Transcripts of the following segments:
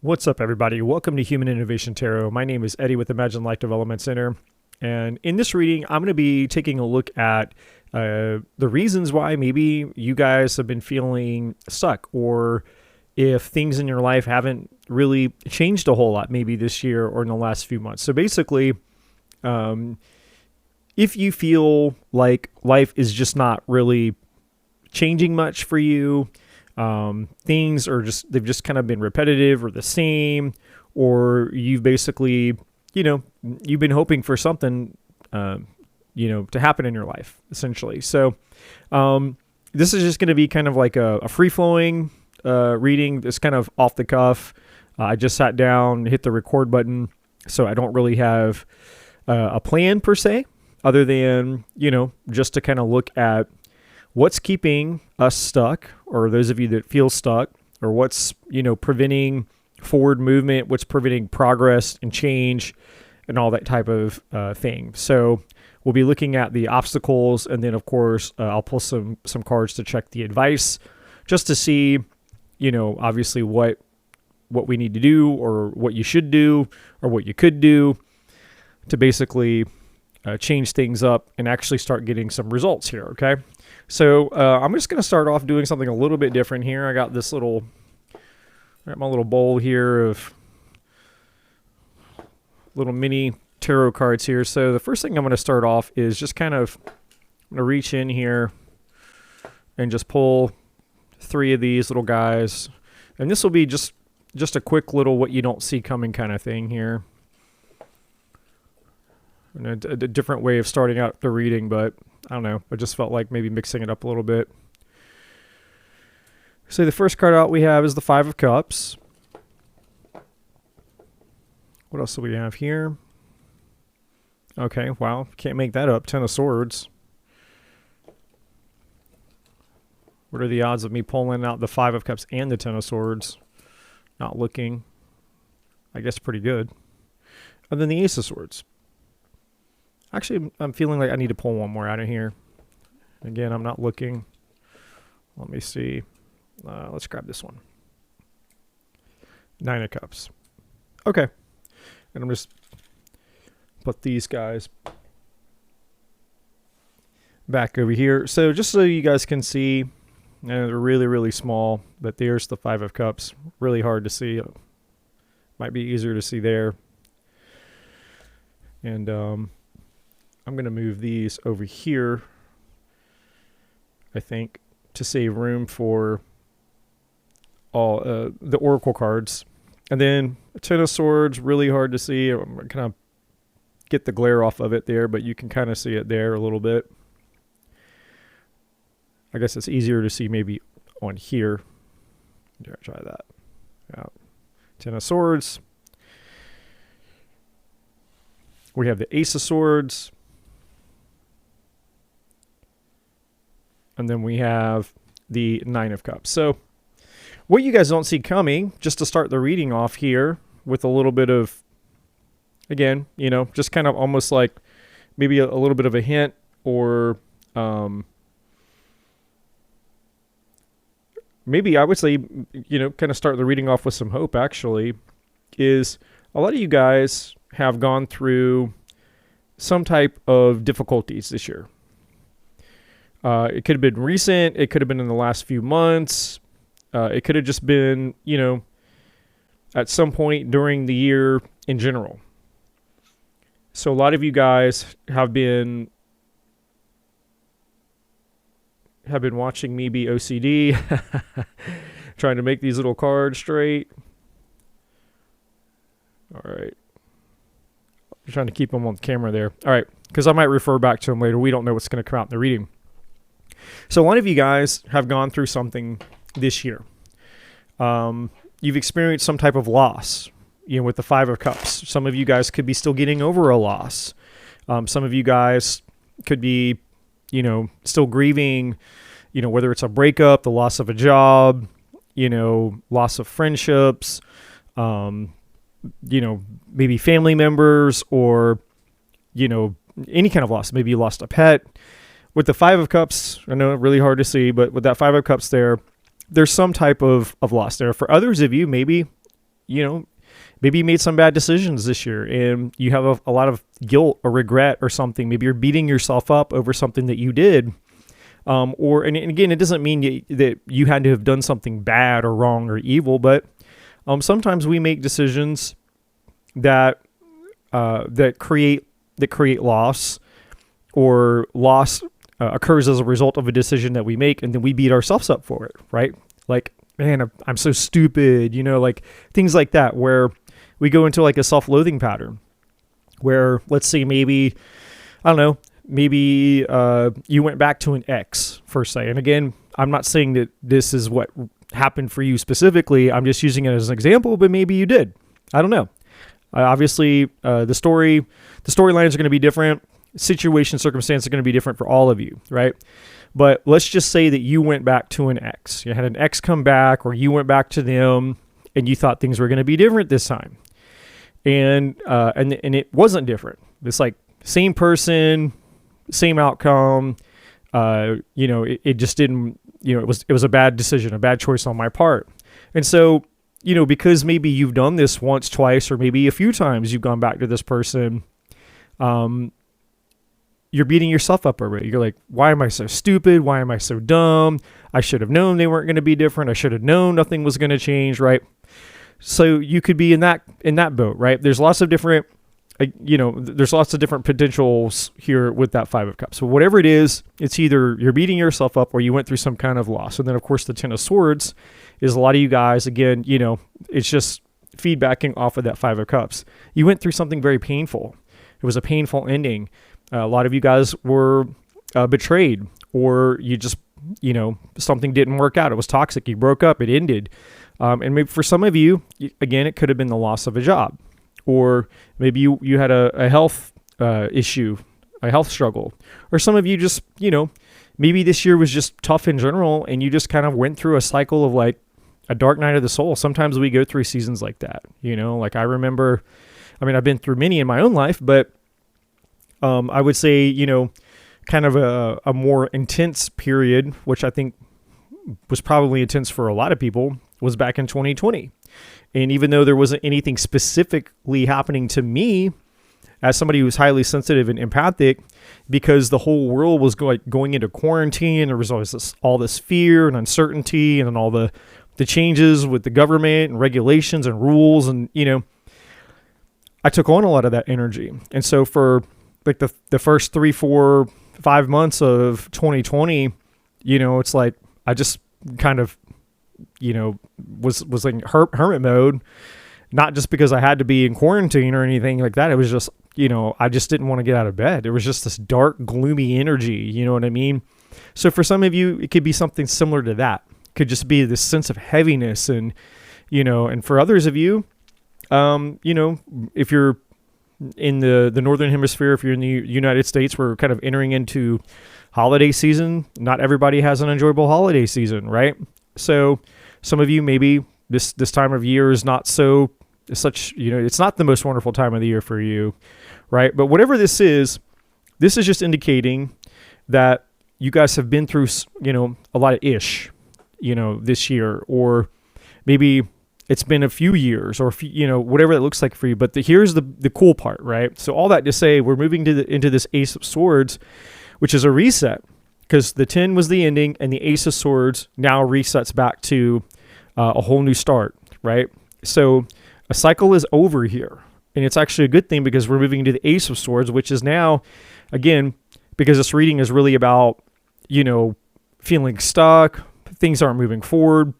What's up, everybody? Welcome to Human Innovation Tarot. My name is Eddie with Imagine Life Development Center. And in this reading, I'm going to be taking a look at the reasons why maybe you guys have been feeling stuck, or if things in your life haven't really changed a whole lot, maybe this year or in the last few months. So basically, if you feel like life is just not really changing much for you, things are they've just kind of been repetitive or the same, or you've basically, you've been hoping for something, to happen in your life, essentially. So, this is just going to be kind of like a free-flowing, reading. It's kind of off the cuff. I just sat down, hit the record button. So I don't really have, a plan per se, other than, just to kind of look at what's keeping us stuck, or those of you that feel stuck, or what's, preventing forward movement, what's preventing progress and change and all that type of thing. So we'll be looking at the obstacles, and then of course, I'll pull some cards to check the advice, just to see, obviously what we need to do, or what you should do, or what you could do to basically change things up and actually start getting some results here, okay? So I'm just going to start off doing something a little bit different here. I got my little bowl here of little mini tarot cards here. So the first thing I'm going to start off is just kind of, I'm going to reach in here and just pull 3 of these little guys. And this will be just a quick little what you don't see coming kind of thing here. And a different way of starting out the reading, but I don't know. I just felt like maybe mixing it up a little bit. So the first card out we have is the 5 of Cups. What else do we have here? Okay, wow. Can't make that up. 10 of Swords. What are the odds of me pulling out the 5 of Cups and the 10 of Swords? Not looking. I guess pretty good. And then the Ace of Swords. Actually, I'm feeling like I need to pull one more out of here. Again, I'm not looking. Let me see. Let's grab this one. 9 of Cups. Okay. And I'm just put these guys back over here. So just so you guys can see, they're really, really small, but there's the 5 of Cups. Really hard to see. Might be easier to see there. And I'm going to move these over here, I think, to save room for all the Oracle cards. And then a 10 of Swords, really hard to see. I'm going to kind of get the glare off of it there, but you can kind of see it there a little bit. I guess it's easier to see maybe on here. Try that. Yeah. 10 of Swords. We have the Ace of Swords. And then we have the 9 of Cups. So what you guys don't see coming, just to start the reading off here with a little bit of, again, just kind of almost like maybe a little bit of a hint, or maybe I would say, kind of start the reading off with some hope, actually, is a lot of you guys have gone through some type of difficulties this year. It could have been recent. It could have been in the last few months. It could have just been, at some point during the year in general. So a lot of you guys have been watching me be OCD, trying to make these little cards straight. All right. I'm trying to keep them on camera there. All right, because I might refer back to them later. We don't know what's going to come out in the reading. So a lot of you guys have gone through something this year. You've experienced some type of loss, with the 5 of Cups. Some of you guys could be still getting over a loss. Some of you guys could be, still grieving, whether it's a breakup, the loss of a job, loss of friendships, maybe family members, or, any kind of loss. Maybe you lost a pet. With the 5 of Cups, I know really hard to see, but with that 5 of Cups there's some type of loss there. For others of you, maybe maybe you made some bad decisions this year and you have a lot of guilt or regret or something. Maybe you're beating yourself up over something that you did. And again, it doesn't mean that you had to have done something bad or wrong or evil, but sometimes we make decisions that create loss, or loss occurs as a result of a decision that we make, and then we beat ourselves up for it, right? Like, man, I'm so stupid, like things like that, where we go into like a self-loathing pattern where, let's say, maybe, I don't know, maybe you went back to an ex, per se. And again, I'm not saying that this is what happened for you specifically. I'm just using it as an example, but maybe you did. I don't know. Obviously, the storylines are going to be different. Situation, circumstance are going to be different for all of you, right? But let's just say that you went back to an ex. You had an ex come back, or you went back to them, and you thought things were going to be different this time, and it wasn't different. It's like same person, same outcome. It just didn't. It was a bad decision, a bad choice on my part, and so because maybe you've done this once, twice, or maybe a few times, you've gone back to this person. You're beating yourself up over it. You're like, why am I so stupid? Why am I so dumb? I should have known they weren't going to be different. I should have known nothing was going to change, right? So you could be in that boat, right? There's lots of different, there's lots of different potentials here with that Five of Cups. So whatever it is, it's either you're beating yourself up or you went through some kind of loss. And then, of course, the Ten of Swords is a lot of you guys, again, it's just feedbacking off of that Five of Cups. You went through something very painful. It was a painful ending. A lot of you guys were betrayed, or you just, something didn't work out. It was toxic. You broke up. It ended. And maybe for some of you, again, it could have been the loss of a job, or maybe you had a health issue, a health struggle, or some of you just, maybe this year was just tough in general, and you just kind of went through a cycle of like a dark night of the soul. Sometimes we go through seasons like that, like I remember, I've been through many in my own life, but I would say, kind of a more intense period, which I think was probably intense for a lot of people, was back in 2020. And even though there wasn't anything specifically happening to me as somebody who's highly sensitive and empathic, because the whole world was going into quarantine, there was always all this fear and uncertainty, and then all the changes with the government and regulations and rules. And, I took on a lot of that energy. And so for like the first 3, 4, 5 months of 2020, it's like I just kind of, was like hermit mode, not just because I had to be in quarantine or anything like that. It was just, I just didn't want to get out of bed. There was just this dark, gloomy energy. You know what I mean? So for some of you, it could be something similar to that. It could just be this sense of heaviness, and, and for others of you, if you're in the Northern Hemisphere, if you're in the United States, we're kind of entering into holiday season. Not everybody has an enjoyable holiday season, right? So some of you, maybe this time of year is not it's not the most wonderful time of the year for you, right? But whatever this is just indicating that you guys have been through, a lot of this year, or maybe it's been a few years, or whatever it looks like for you. But here's the cool part, right? So all that to say, we're moving into this Ace of Swords, which is a reset, because the 10 was the ending, and the Ace of Swords now resets back to a whole new start, right? So a cycle is over here, and it's actually a good thing, because we're moving into the Ace of Swords, which is now, again, because this reading is really about, feeling stuck, things aren't moving forward.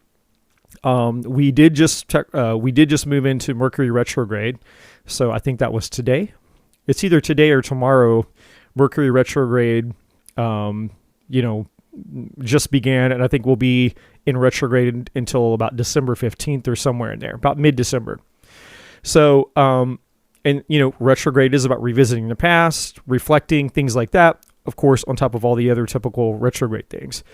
We did just move into Mercury retrograde. So I think that was today. It's either today or tomorrow. Mercury retrograde, just began, and I think we'll be in retrograde until about December 15th or somewhere in there, about mid-December. So, retrograde is about revisiting the past, reflecting, things like that, of course, on top of all the other typical retrograde things.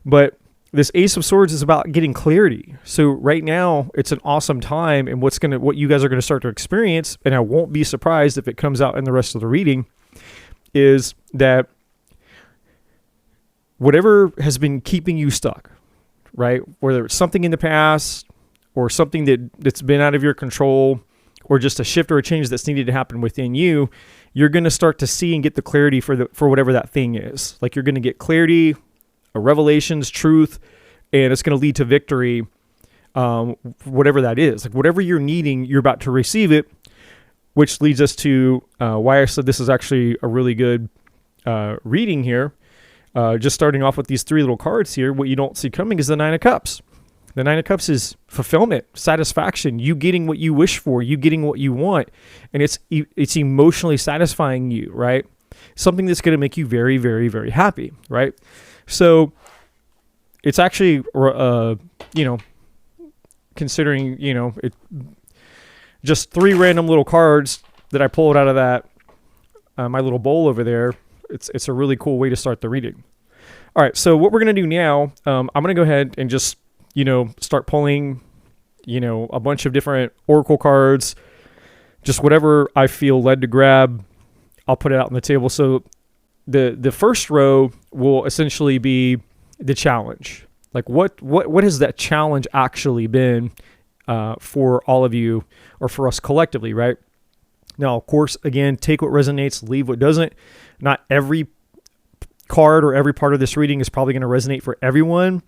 But this Ace of Swords is about getting clarity. So right now, it's an awesome time, and what you guys are going to start to experience, and I won't be surprised if it comes out in the rest of the reading, is that whatever has been keeping you stuck, right? Whether it's something in the past, or something that's been out of your control, or just a shift or a change that's needed to happen within you, you're going to start to see and get the clarity for whatever that thing is. Like, you're going to get clarity, revelations, truth, and it's going to lead to victory, whatever that is. Like, whatever you're needing, you're about to receive it, which leads us to why I said this is actually a really good reading here. Just starting off with these 3 little cards here, what you don't see coming is the 9 of Cups. The 9 of Cups is fulfillment, satisfaction, you getting what you wish for, you getting what you want, and it's emotionally satisfying you, right? Something that's going to make you very, very, very happy, right? So it's actually, considering, just 3 random little cards that I pulled out of that, my little bowl over there. It's a really cool way to start the reading. All right, so what we're going to do now, I'm going to go ahead and just start pulling, a bunch of different oracle cards, just whatever I feel led to grab, I'll put it out on the table. So the first row will essentially be the challenge. Like, what has that challenge actually been for all of you, or for us collectively, right? Now, of course, again, take what resonates, leave what doesn't. Not every card or every part of this reading is probably going to resonate for everyone.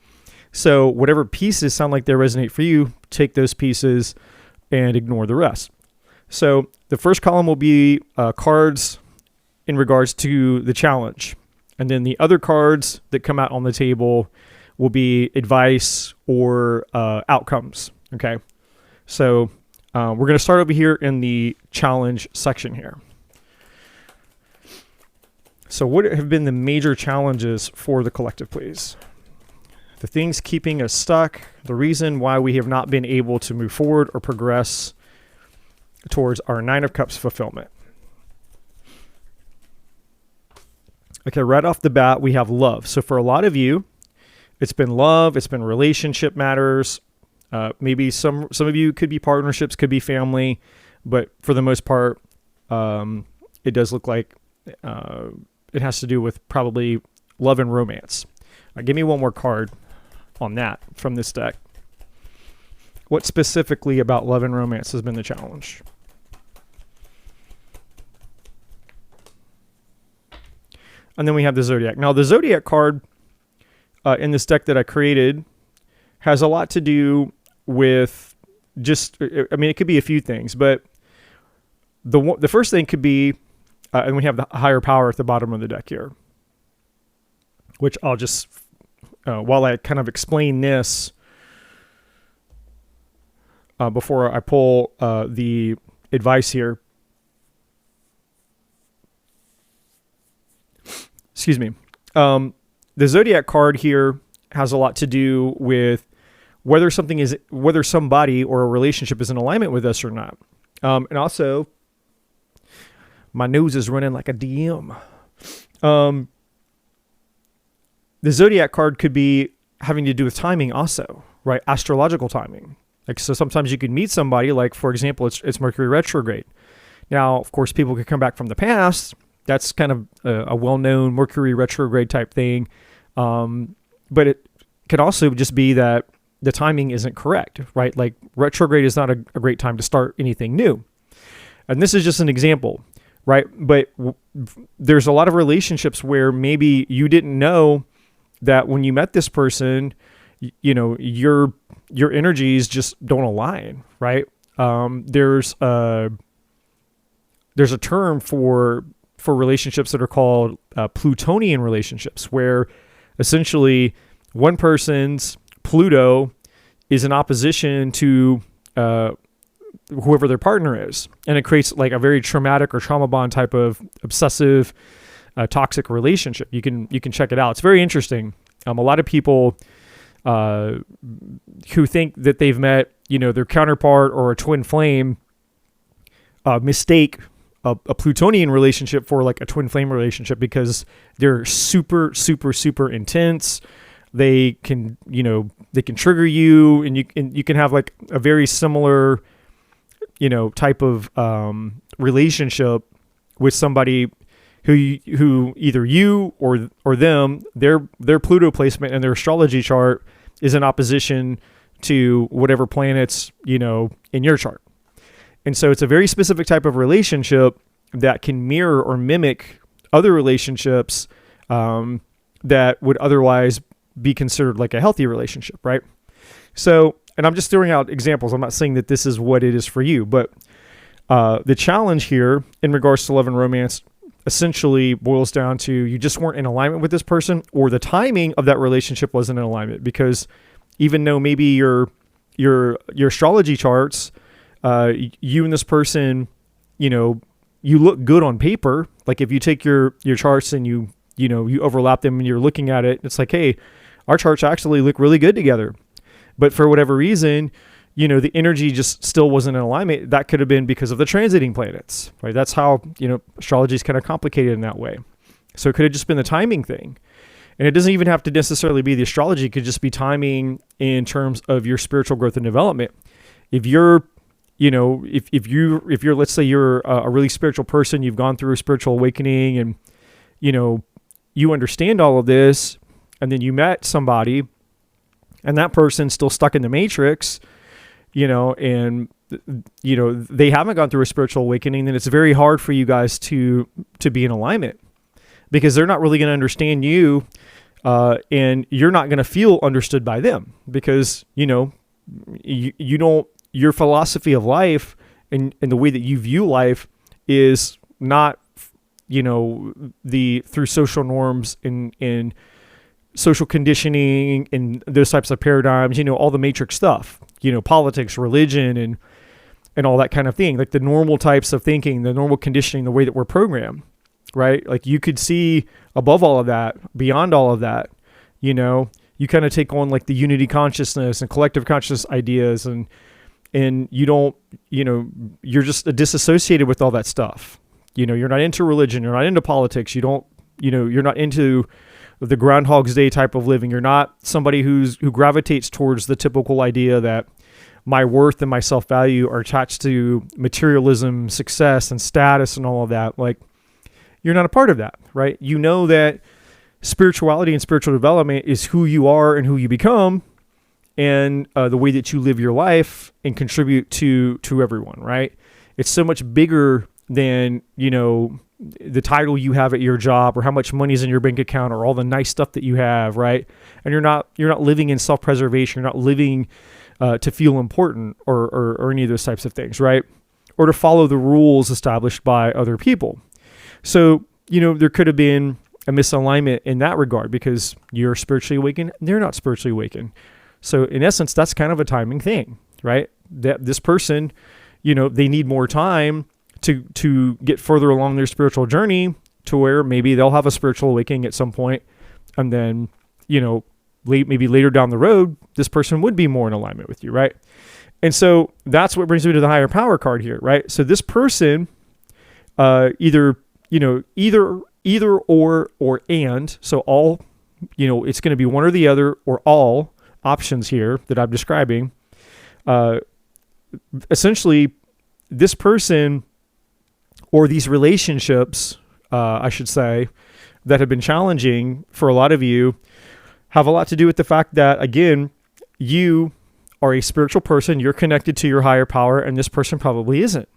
So whatever pieces sound like they resonate for you, take those pieces and ignore the rest. So the first column will be cards in regards to the challenge. And then the other cards that come out on the table will be advice or outcomes. Okay. So we're going to start over here in the challenge section here. So what have been the major challenges for the collective, please? The things keeping us stuck, the reason why we have not been able to move forward or progress towards our 9 of Cups fulfillment. Okay, right off the bat, we have love. So for a lot of you, it's been love, it's been relationship matters. Maybe some of you could be partnerships, could be family, but for the most part, it does look like it has to do with probably love and romance. Give me one more card on that from this deck. What specifically about love and romance has been the challenge? And then we have the zodiac. Now, the zodiac card in this deck that I created has a lot to do with just, it could be a few things, but the first thing could be, and we have the higher power at the bottom of the deck here, which I'll just, while I kind of explain this, before I pull the advice here. Excuse me. The zodiac card here has a lot to do with whether somebody or a relationship is in alignment with us or not. And also, my nose is running like a DM. The zodiac card could be having to do with timing also, right? Astrological timing. Like, so sometimes you could meet somebody, like, for example, it's Mercury retrograde. Now, of course, people could come back from the past. That's kind of a well-known Mercury retrograde type thing. But it could also just be that the timing isn't correct, right? Like, retrograde is not a great time to start anything new. And this is just an example, right? But there's a lot of relationships where maybe you didn't know that when you met this person, your energies just don't align, right? There's a term for relationships that are called Plutonian relationships, where essentially one person's Pluto is in opposition to whoever their partner is, and it creates like a very traumatic or trauma bond type of obsessive, toxic relationship. You can check it out. It's very interesting. A lot of people who think that they've met, their counterpart or a twin flame, mistake a Plutonian relationship for like a twin flame relationship because they're super, super, super intense. They can trigger you, and you can have like a very similar, type of relationship with somebody who either you or them, their Pluto placement and their astrology chart is in opposition to whatever planets, in your chart. And so it's a very specific type of relationship that can mirror or mimic other relationships that would otherwise be considered like a healthy relationship, right? So, and I'm just throwing out examples. I'm not saying that this is what it is for you, but the challenge here in regards to love and romance essentially boils down to you just weren't in alignment with this person, or the timing of that relationship wasn't in alignment, because even though maybe your astrology charts, you and this person, you look good on paper. Like if you take your charts and you overlap them and you're looking at it, it's like, hey, our charts actually look really good together. But for whatever reason, the energy just still wasn't in alignment. That could have been because of the transiting planets, right? That's how, astrology is kind of complicated in that way. So it could have just been the timing thing. And it doesn't even have to necessarily be the astrology. It could just be timing in terms of your spiritual growth and development. If you're, if you're, let's say you're a really spiritual person, you've gone through a spiritual awakening and, you understand all of this, and then you met somebody and that person's still stuck in the matrix, and they haven't gone through a spiritual awakening, then it's very hard for you guys to be in alignment, because they're not really going to understand you, and you're not going to feel understood by them, because you don't, your philosophy of life and the way that you view life is not through social norms and social conditioning and those types of paradigms, all the matrix stuff, politics, religion, and all that kind of thing, like the normal types of thinking, the normal conditioning, the way that we're programmed, right? Like you could see above all of that, beyond all of that, you kind of take on like the unity consciousness and collective consciousness ideas, and you don't, you're just disassociated with all that stuff. You're not into religion, you're not into politics, you don't, you're not into the Groundhog's Day type of living. You're not somebody who gravitates towards the typical idea that my worth and my self-value are attached to materialism, success, and status and all of that. Like, you're not a part of that, right? You know that spirituality and spiritual development is who you are and who you become, and the way that you live your life and contribute to everyone, right? It's so much bigger than, the title you have at your job, or how much money is in your bank account, or all the nice stuff that you have, right? And you're not living in self-preservation. You're not living to feel important or any of those types of things, right? Or to follow the rules established by other people. So, there could have been a misalignment in that regard, because you're spiritually awakened, they're not spiritually awakened. So in essence, that's kind of a timing thing, right? That this person, they need more time to get further along their spiritual journey, to where maybe they'll have a spiritual awakening at some point, and then, maybe later down the road, this person would be more in alignment with you, right? And so that's what brings me to the higher power card here, right? So this person, either or and, so all, it's going to be one or the other, or all options here that I'm describing. Essentially, this person, or these relationships, I should say, that have been challenging for a lot of you, have a lot to do with the fact that, again, you are a spiritual person, you're connected to your higher power, and this person probably isn't.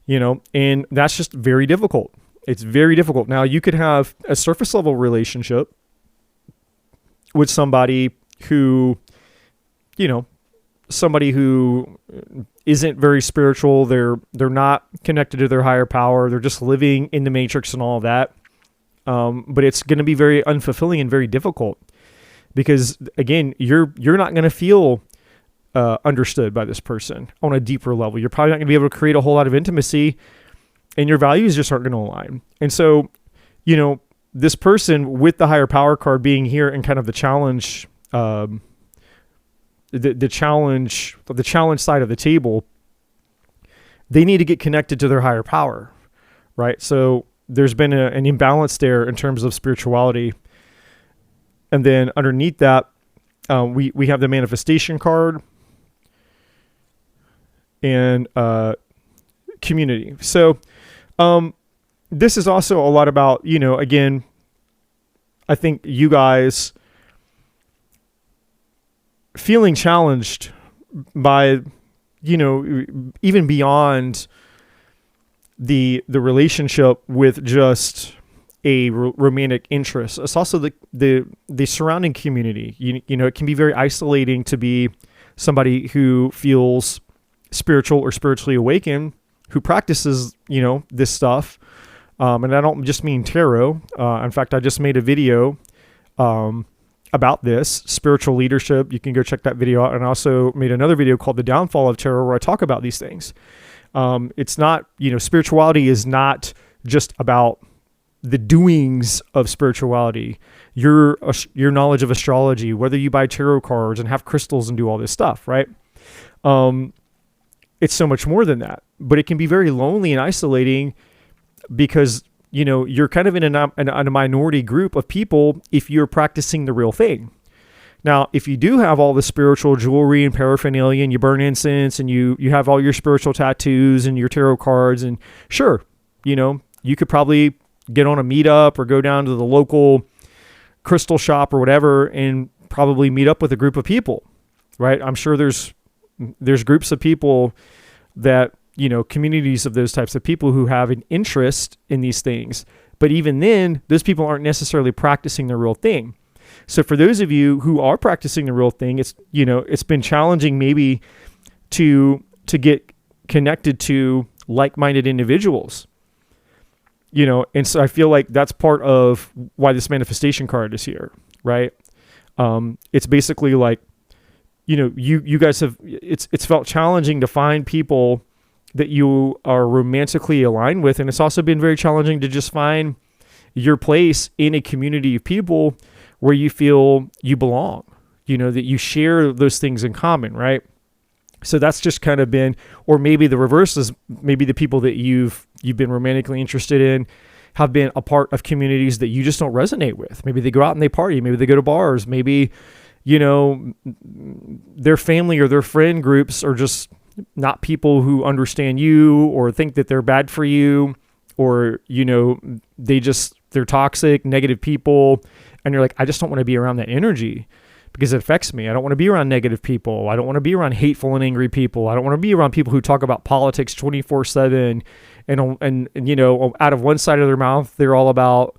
And that's just very difficult. It's very difficult. Now, you could have a surface level relationship with somebody who, somebody who isn't very spiritual. They're not connected to their higher power. They're just living in the matrix and all of that. But it's going to be very unfulfilling and very difficult, because again, you're not going to feel understood by this person on a deeper level. You're probably not going to be able to create a whole lot of intimacy, and your values just aren't going to align. And so, this person with the higher power card being here and kind of the challenge, the challenge side of the table, they need to get connected to their higher power, right? So there's been an imbalance there in terms of spirituality. And then underneath that, we have the manifestation card and community. So this is also a lot about, again, I think you guys feeling challenged by, even beyond the relationship with just a romantic interest. It's also the surrounding community. It can be very isolating to be somebody who feels spiritual or spiritually awakened, who practices, this stuff. And I don't just mean tarot. In fact, I just made a video about this, spiritual leadership. You can go check that video out. And I also made another video called The Downfall of Tarot, where I talk about these things. It's not, spirituality is not just about the doings of spirituality, your knowledge of astrology, whether you buy tarot cards and have crystals and do all this stuff, right? It's so much more than that, but it can be very lonely and isolating because, you're kind of in a minority group of people if you're practicing the real thing. Now, if you do have all the spiritual jewelry and paraphernalia and you burn incense and you have all your spiritual tattoos and your tarot cards, and sure, you could probably get on a meetup or go down to the local crystal shop or whatever and probably meet up with a group of people, right? I'm sure there's groups of people that, communities of those types of people who have an interest in these things. But even then, those people aren't necessarily practicing the real thing. So for those of you who are practicing the real thing, it's been challenging maybe to get connected to like-minded individuals. And so I feel like that's part of why this manifestation card is here, right? It's basically like, you guys have, it's felt challenging to find people that you are romantically aligned with. And it's also been very challenging to just find your place in a community of people where you feel you belong, that you share those things in common, right? So that's just kind of been, or maybe the reverse is maybe the people that you've been romantically interested in have been a part of communities that you just don't resonate with. Maybe they go out and they party. Maybe they go to bars. Maybe, their family or their friend groups are just not people who understand you or think that they're bad for you, or, they're toxic, negative people. And you're like, I just don't want to be around that energy because it affects me. I don't want to be around negative people. I don't want to be around hateful and angry people. I don't want to be around people who talk about politics 24/7 and out of one side of their mouth, they're all about,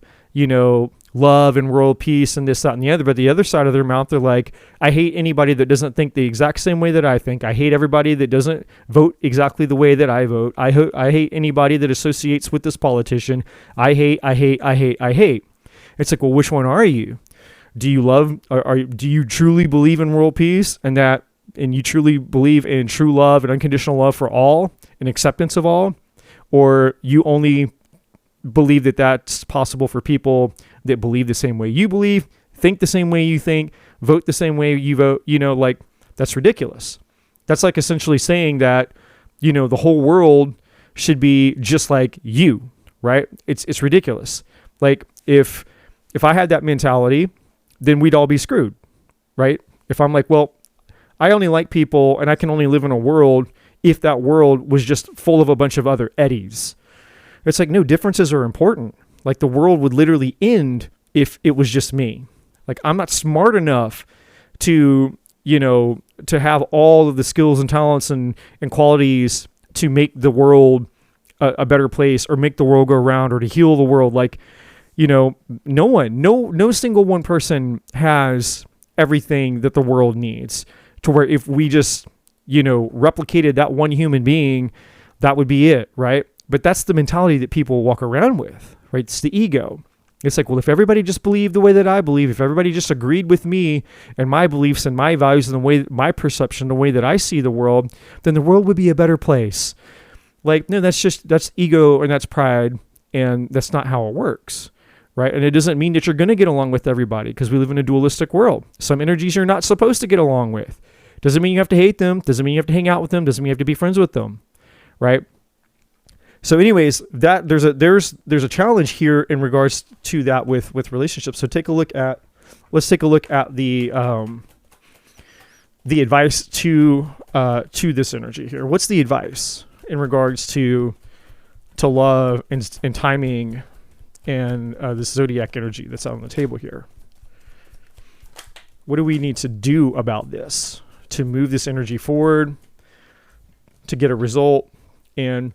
love and world peace and this, that, and the other. But the other side of their mouth, they're like, I hate anybody that doesn't think the exact same way that I think. I hate everybody that doesn't vote exactly the way that I vote. I hate anybody that associates with this politician. I hate. It's like, well, which one are you? Do you love, do you truly believe in world peace and you truly believe in true love and unconditional love for all and acceptance of all? Or you only believe that that's possible for people that believe the same way you believe, think the same way you think, vote the same way you vote? That's ridiculous. That's like essentially saying that, the whole world should be just like you, right? It's ridiculous. Like if I had that mentality, then we'd all be screwed, right? If I'm like, well, I only like people and I can only live in a world if that world was just full of a bunch of other Eddies. It's like, no, differences are important. Like the world would literally end if it was just me. Like I'm not smart enough to, to have all of the skills and talents and qualities to make the world a better place or make the world go around or to heal the world. Like, no single one person has everything that the world needs, to where if we just, replicated that one human being, that would be it, right? But that's the mentality that people walk around with, right? It's the ego. It's like, well, if everybody just believed the way that I believe, if everybody just agreed with me and my beliefs and my values and the way, my perception, the way that I see the world, then the world would be a better place. Like, no, that's ego and that's pride, and that's not how it works. Right? And it doesn't mean that you're going to get along with everybody, because we live in a dualistic world. Some energies you're not supposed to get along with. Doesn't mean you have to hate them. Doesn't mean you have to hang out with them. Doesn't mean you have to be friends with them. Right? So anyways, that there's a challenge here in regards to that with relationships. So let's take a look at the advice to this energy here. What's the advice in regards to love and timing and this zodiac energy that's on the table here? What do we need to do about this to move this energy forward, to get a result, and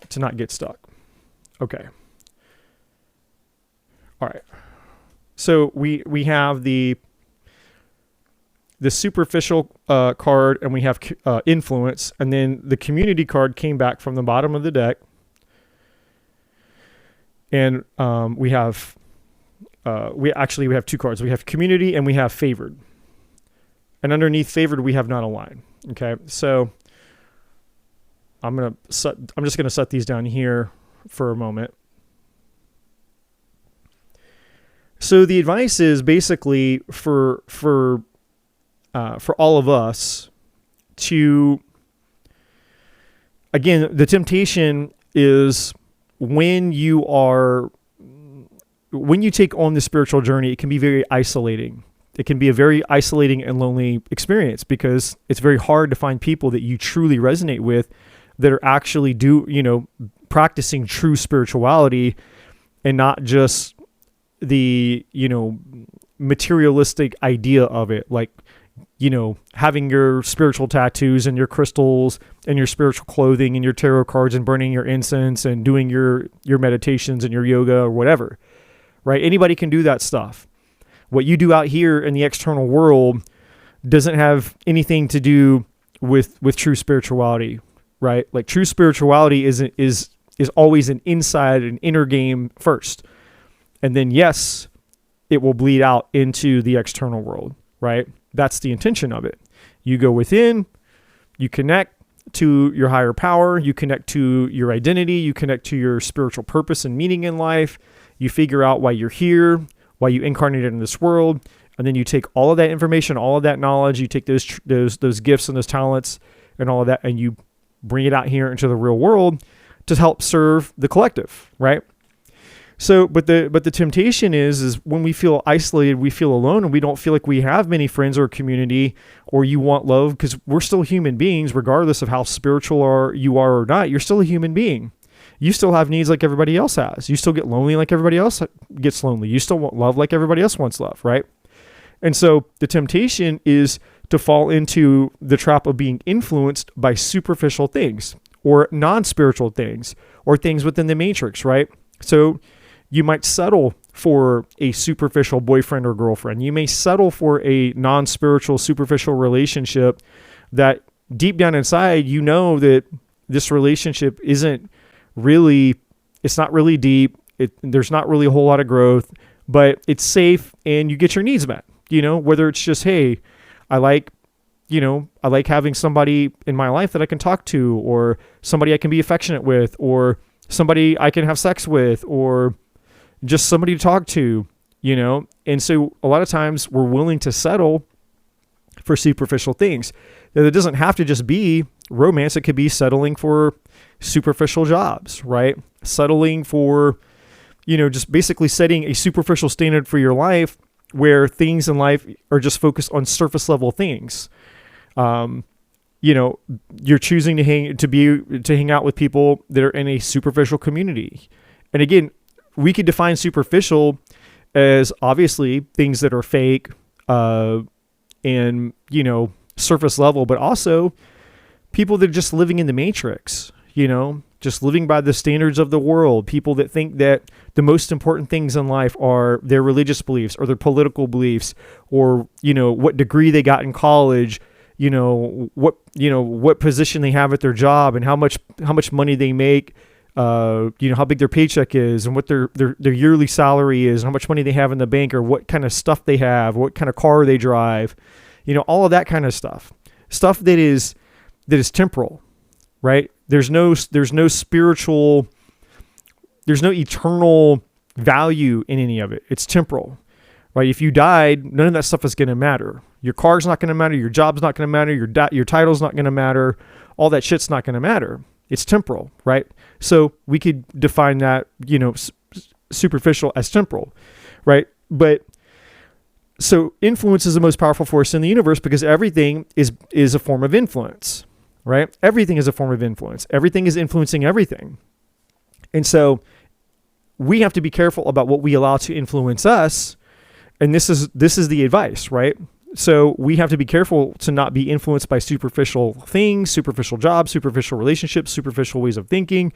to not get stuck? Okay. All right. So we have the superficial card, and we have influence, and then the community card came back from the bottom of the deck, and we have two cards. We have community and we have favored, and underneath favored we have not aligned. Okay, so I'm just gonna set these down here for a moment. So the advice is basically for all of us to, again, the temptation is when you take on the spiritual journey, it can be very isolating. It can be a very isolating and lonely experience because it's very hard to find people that you truly resonate with that are actually practicing true spirituality and not just the, materialistic idea of it. Like, having your spiritual tattoos and your crystals and your spiritual clothing and your tarot cards and burning your incense and doing your meditations and your yoga or whatever, right? Anybody can do that stuff. What you do out here in the external world doesn't have anything to do with true spirituality, right? Like true spirituality is always an inside, an inner game first. And then yes, it will bleed out into the external world, right? That's the intention of it. You go within, you connect to your higher power, you connect to your identity, you connect to your spiritual purpose and meaning in life, you figure out why you're here, why you incarnated in this world, and then you take all of that information, all of that knowledge, you take those gifts and those talents and all of that, and you bring it out here into the real world to help serve the collective, right? So, but the temptation is when we feel isolated, we feel alone, and we don't feel like we have many friends or community, or you want love, because we're still human beings, regardless of how spiritual you are or not. You're still a human being. You still have needs like everybody else has. You still get lonely like everybody else gets lonely. You still want love like everybody else wants love, right? And so the temptation is to fall into the trap of being influenced by superficial things or non-spiritual things or things within the matrix, right? So you might settle for a superficial boyfriend or girlfriend. You may settle for a non-spiritual, superficial relationship that deep down inside, you know that this relationship isn't really, it's not really deep. There's not really a whole lot of growth, but it's safe and you get your needs met. Whether it's just, hey, I like having somebody in my life that I can talk to, or somebody I can be affectionate with, or somebody I can have sex with, or just somebody to talk to, And so a lot of times we're willing to settle for superficial things. Now, it doesn't have to just be romance. It could be settling for superficial jobs, right? Settling for, just basically setting a superficial standard for your life where things in life are just focused on surface level things. You're choosing to hang out with people that are in a superficial community. And again, we could define superficial as obviously things that are fake, and, surface level, but also people that are just living in the matrix, just living by the standards of the world, people that think that the most important things in life are their religious beliefs or their political beliefs, or, what degree they got in college, what position they have at their job and how much money they make, how big their paycheck is and what their yearly salary is and how much money they have in the bank, or what kind of stuff they have, what kind of car they drive, all of that kind of stuff that is temporal, right? There's no spiritual, there's no eternal value in any of it. It's temporal, right? If you died, none of that stuff is going to matter. Your car's not going to matter. Your job's not going to matter. Your title's not going to matter. All that shit's not going to matter. It's temporal, right? So we could define that, superficial as temporal, right? But so influence is the most powerful force in the universe because everything is a form of influence, right? Everything is a form of influence. Everything is influencing everything. And so we have to be careful about what we allow to influence us And this is the advice, right? So we have to be careful to not be influenced by superficial things, superficial jobs, superficial relationships, superficial ways of thinking,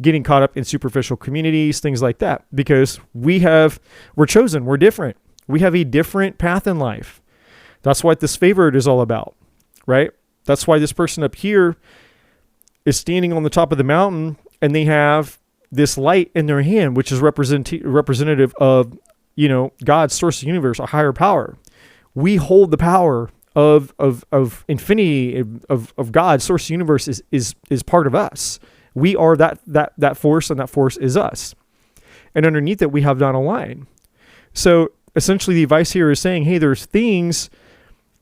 getting caught up in superficial communities, things like that, because we're chosen, we're different. We have a different path in life. That's what this favored is all about, right? That's why this person up here is standing on the top of the mountain and they have this light in their hand, which is representative of, God's source of the universe, a higher power. We hold the power of infinity, of God, source of the universe is part of us. We are that force, and that force is us. And underneath it, we have not aligned. So essentially the advice here is saying, hey, there's things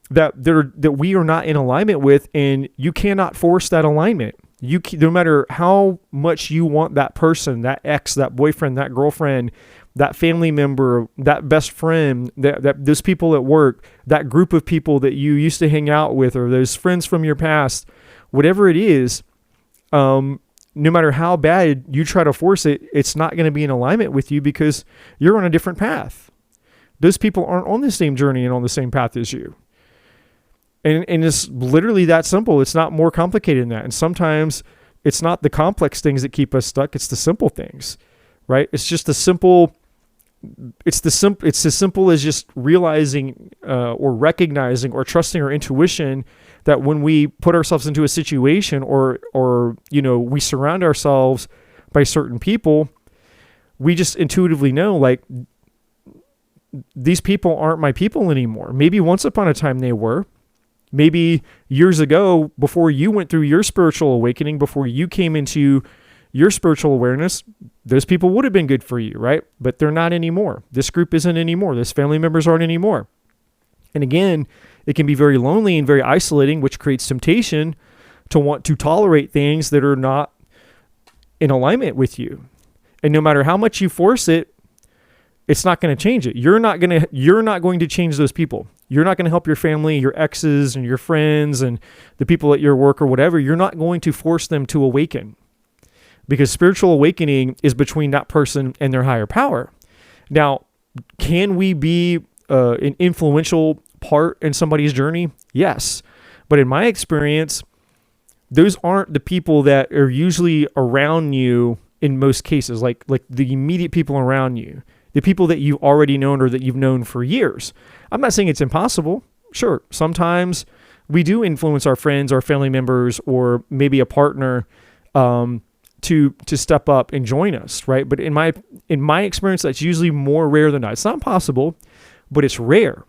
that we are not in alignment with, and you cannot force that alignment. No matter how much you want that person, that ex, that boyfriend, that girlfriend, that family member, that best friend, that those people at work, that group of people that you used to hang out with, or those friends from your past, whatever it is, no matter how bad you try to force it, it's not going to be in alignment with you because you're on a different path. Those people aren't on the same journey and on the same path as you. And it's literally that simple. It's not more complicated than that. And sometimes it's not the complex things that keep us stuck. It's the simple things, right? It's just as simple as just realizing or recognizing or trusting our intuition that when we put ourselves into a situation or we surround ourselves by certain people, we just intuitively know, like, these people aren't my people anymore. Maybe once upon a time they were. Maybe years ago, before you went through your spiritual awakening, before you came into your spiritual awareness, those people would have been good for you, right? But they're not anymore. This group isn't anymore. Those family members aren't anymore. And again, it can be very lonely and very isolating, which creates temptation to want to tolerate things that are not in alignment with you. And no matter how much you force it, it's not going to change it. You're not going to change those people. You're not going to help your family, your exes and your friends and the people at your work or whatever. You're not going to force them to awaken, because spiritual awakening is between that person and their higher power. Now, can we be an influential part in somebody's journey? Yes. But in my experience, those aren't the people that are usually around you in most cases, like the immediate people around you. The people that you've already known or that you've known for years. I'm not saying it's impossible. Sure, sometimes we do influence our friends, our family members, or maybe a partner to step up and join us, right? But in my experience, that's usually more rare than not. It's not impossible, but it's rare.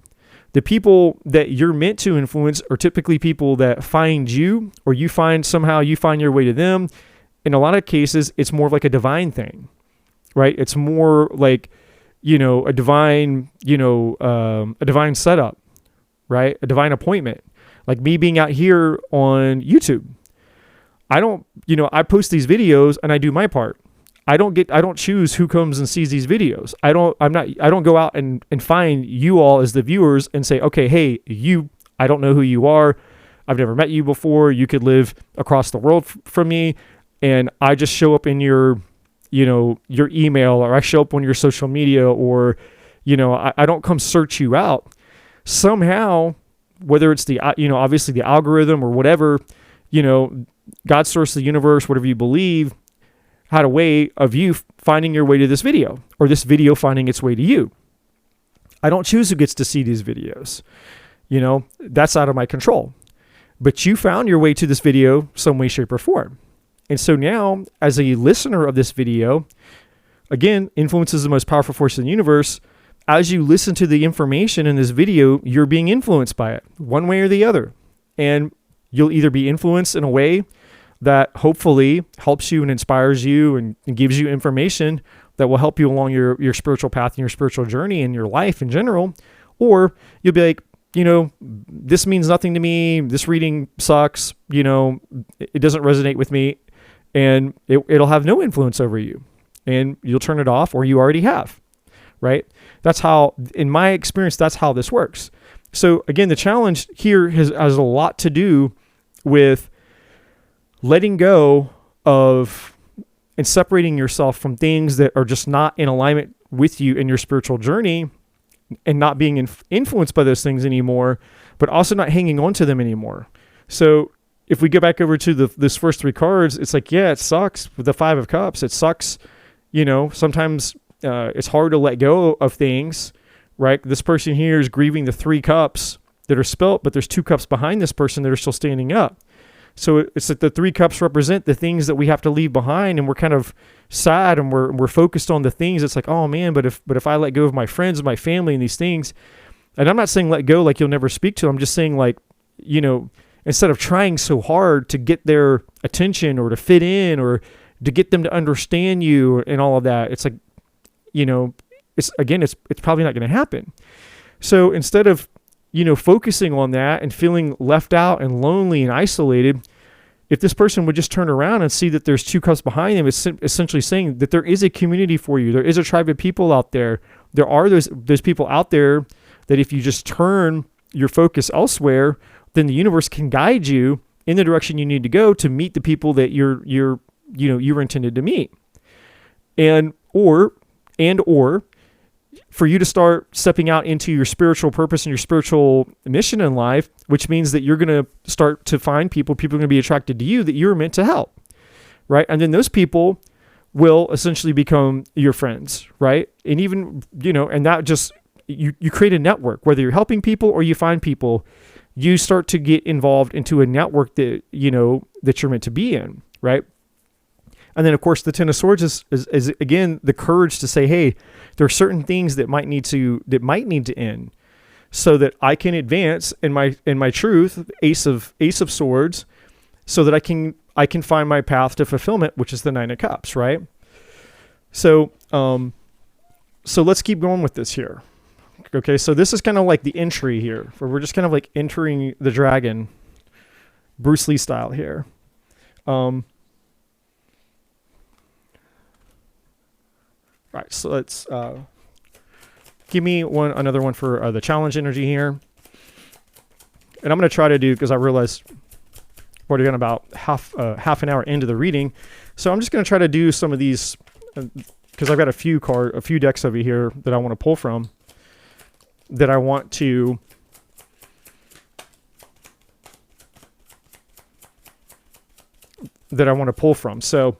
The people that you're meant to influence are typically people that find you, or you find your way to them. In a lot of cases, it's more of like a divine thing, right? It's more like, a divine setup, right? A divine appointment. Like me being out here on YouTube. I post these videos and I do my part. I don't choose who comes and sees these videos. I don't go out and find you all as the viewers and say, okay, hey, I don't know who you are. I've never met you before. You could live across the world from me. And I just show up in your email, or I show up on your social media, or, I don't come search you out. Somehow, whether it's obviously the algorithm or whatever, God's source of the universe, whatever you believe, had a way of you finding your way to this video, or this video finding its way to you. I don't choose who gets to see these videos. That's out of my control. But you found your way to this video some way, shape, or form. And so now, as a listener of this video, again, influence is the most powerful force in the universe. As you listen to the information in this video, you're being influenced by it, one way or the other. And you'll either be influenced in a way that hopefully helps you and inspires you and gives you information that will help you along your spiritual path and your spiritual journey and your life in general. Or you'll be like, this means nothing to me. This reading sucks. It doesn't resonate with me. And it'll have no influence over you, and you'll turn it off, or you already have, right? That's how, in my experience, that's how this works. So again, the challenge here has a lot to do with letting go of and separating yourself from things that are just not in alignment with you in your spiritual journey, and not being influenced by those things anymore, but also not hanging on to them anymore. So if we go back over to this first three cards, it's like, yeah, it sucks with the Five of Cups. It sucks. Sometimes it's hard to let go of things, right? This person here is grieving the three cups that are spelt, but there's two cups behind this person that are still standing up. So it's that the three cups represent the things that we have to leave behind, and we're kind of sad, and we're focused on the things. It's like, oh man, but if I let go of my friends, my family, and these things, and I'm not saying let go like you'll never speak to them. I'm just saying, like, instead of trying so hard to get their attention or to fit in or to get them to understand you and all of that, it's like, it's probably not going to happen. So instead of focusing on that and feeling left out and lonely and isolated, if this person would just turn around and see that there's two cups behind them, it's essentially saying that there is a community for you. There is a tribe of people out there. There are those people out there that if you just turn your focus elsewhere, then the universe can guide you in the direction you need to go to meet the people that you're intended to meet. And or for you to start stepping out into your spiritual purpose and your spiritual mission in life, which means that you're going to start to find people are going to be attracted to you that you're meant to help, right? And then those people will essentially become your friends, right? And even, and that just, you create a network, whether you're helping people or you find people, you start to get involved into a network that, that you're meant to be in, right? And then, of course, the Ten of Swords is again the courage to say, "Hey, there are certain things that might need to end, so that I can advance in my truth." Ace of Swords, so that I can find my path to fulfillment, which is the Nine of Cups, right? So let's keep going with this here. Okay, so this is kind of like the entry here, where we're just kind of like entering the dragon, Bruce Lee style here. All right, so let's give me another one for the challenge energy here. And I'm going to try to do, because I realized we've already gone about half an hour into the reading. So I'm just going to try to do some of these, because I've got a few decks over here that I want to pull from, that I want to pull from. So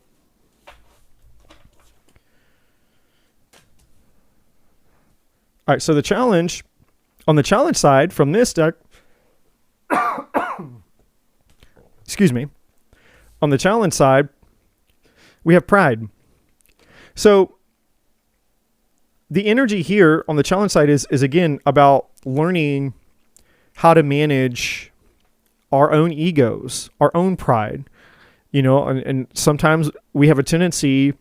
all right, so the challenge, on the challenge side from this deck, excuse me, on the challenge side, we have pride. So the energy here on the challenge side is again about learning how to manage our own egos, our own pride, and sometimes we have a tendency,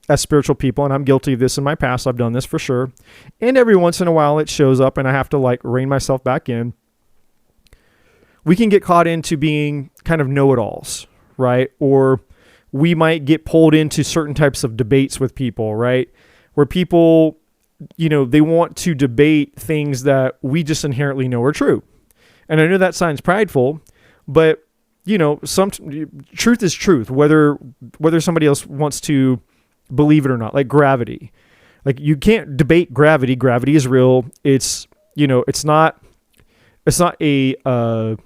as spiritual people, and I'm guilty of this in my past, I've done this for sure, and every once in a while it shows up and I have to like rein myself back in. We can get caught into being kind of know-it-alls, right? Or we might get pulled into certain types of debates with people, right? Where people, they want to debate things that we just inherently know are true. And I know that sounds prideful, but some truth is truth, whether somebody else wants to believe it or not. Like gravity, like you can't debate gravity. Gravity is real. It's it's not a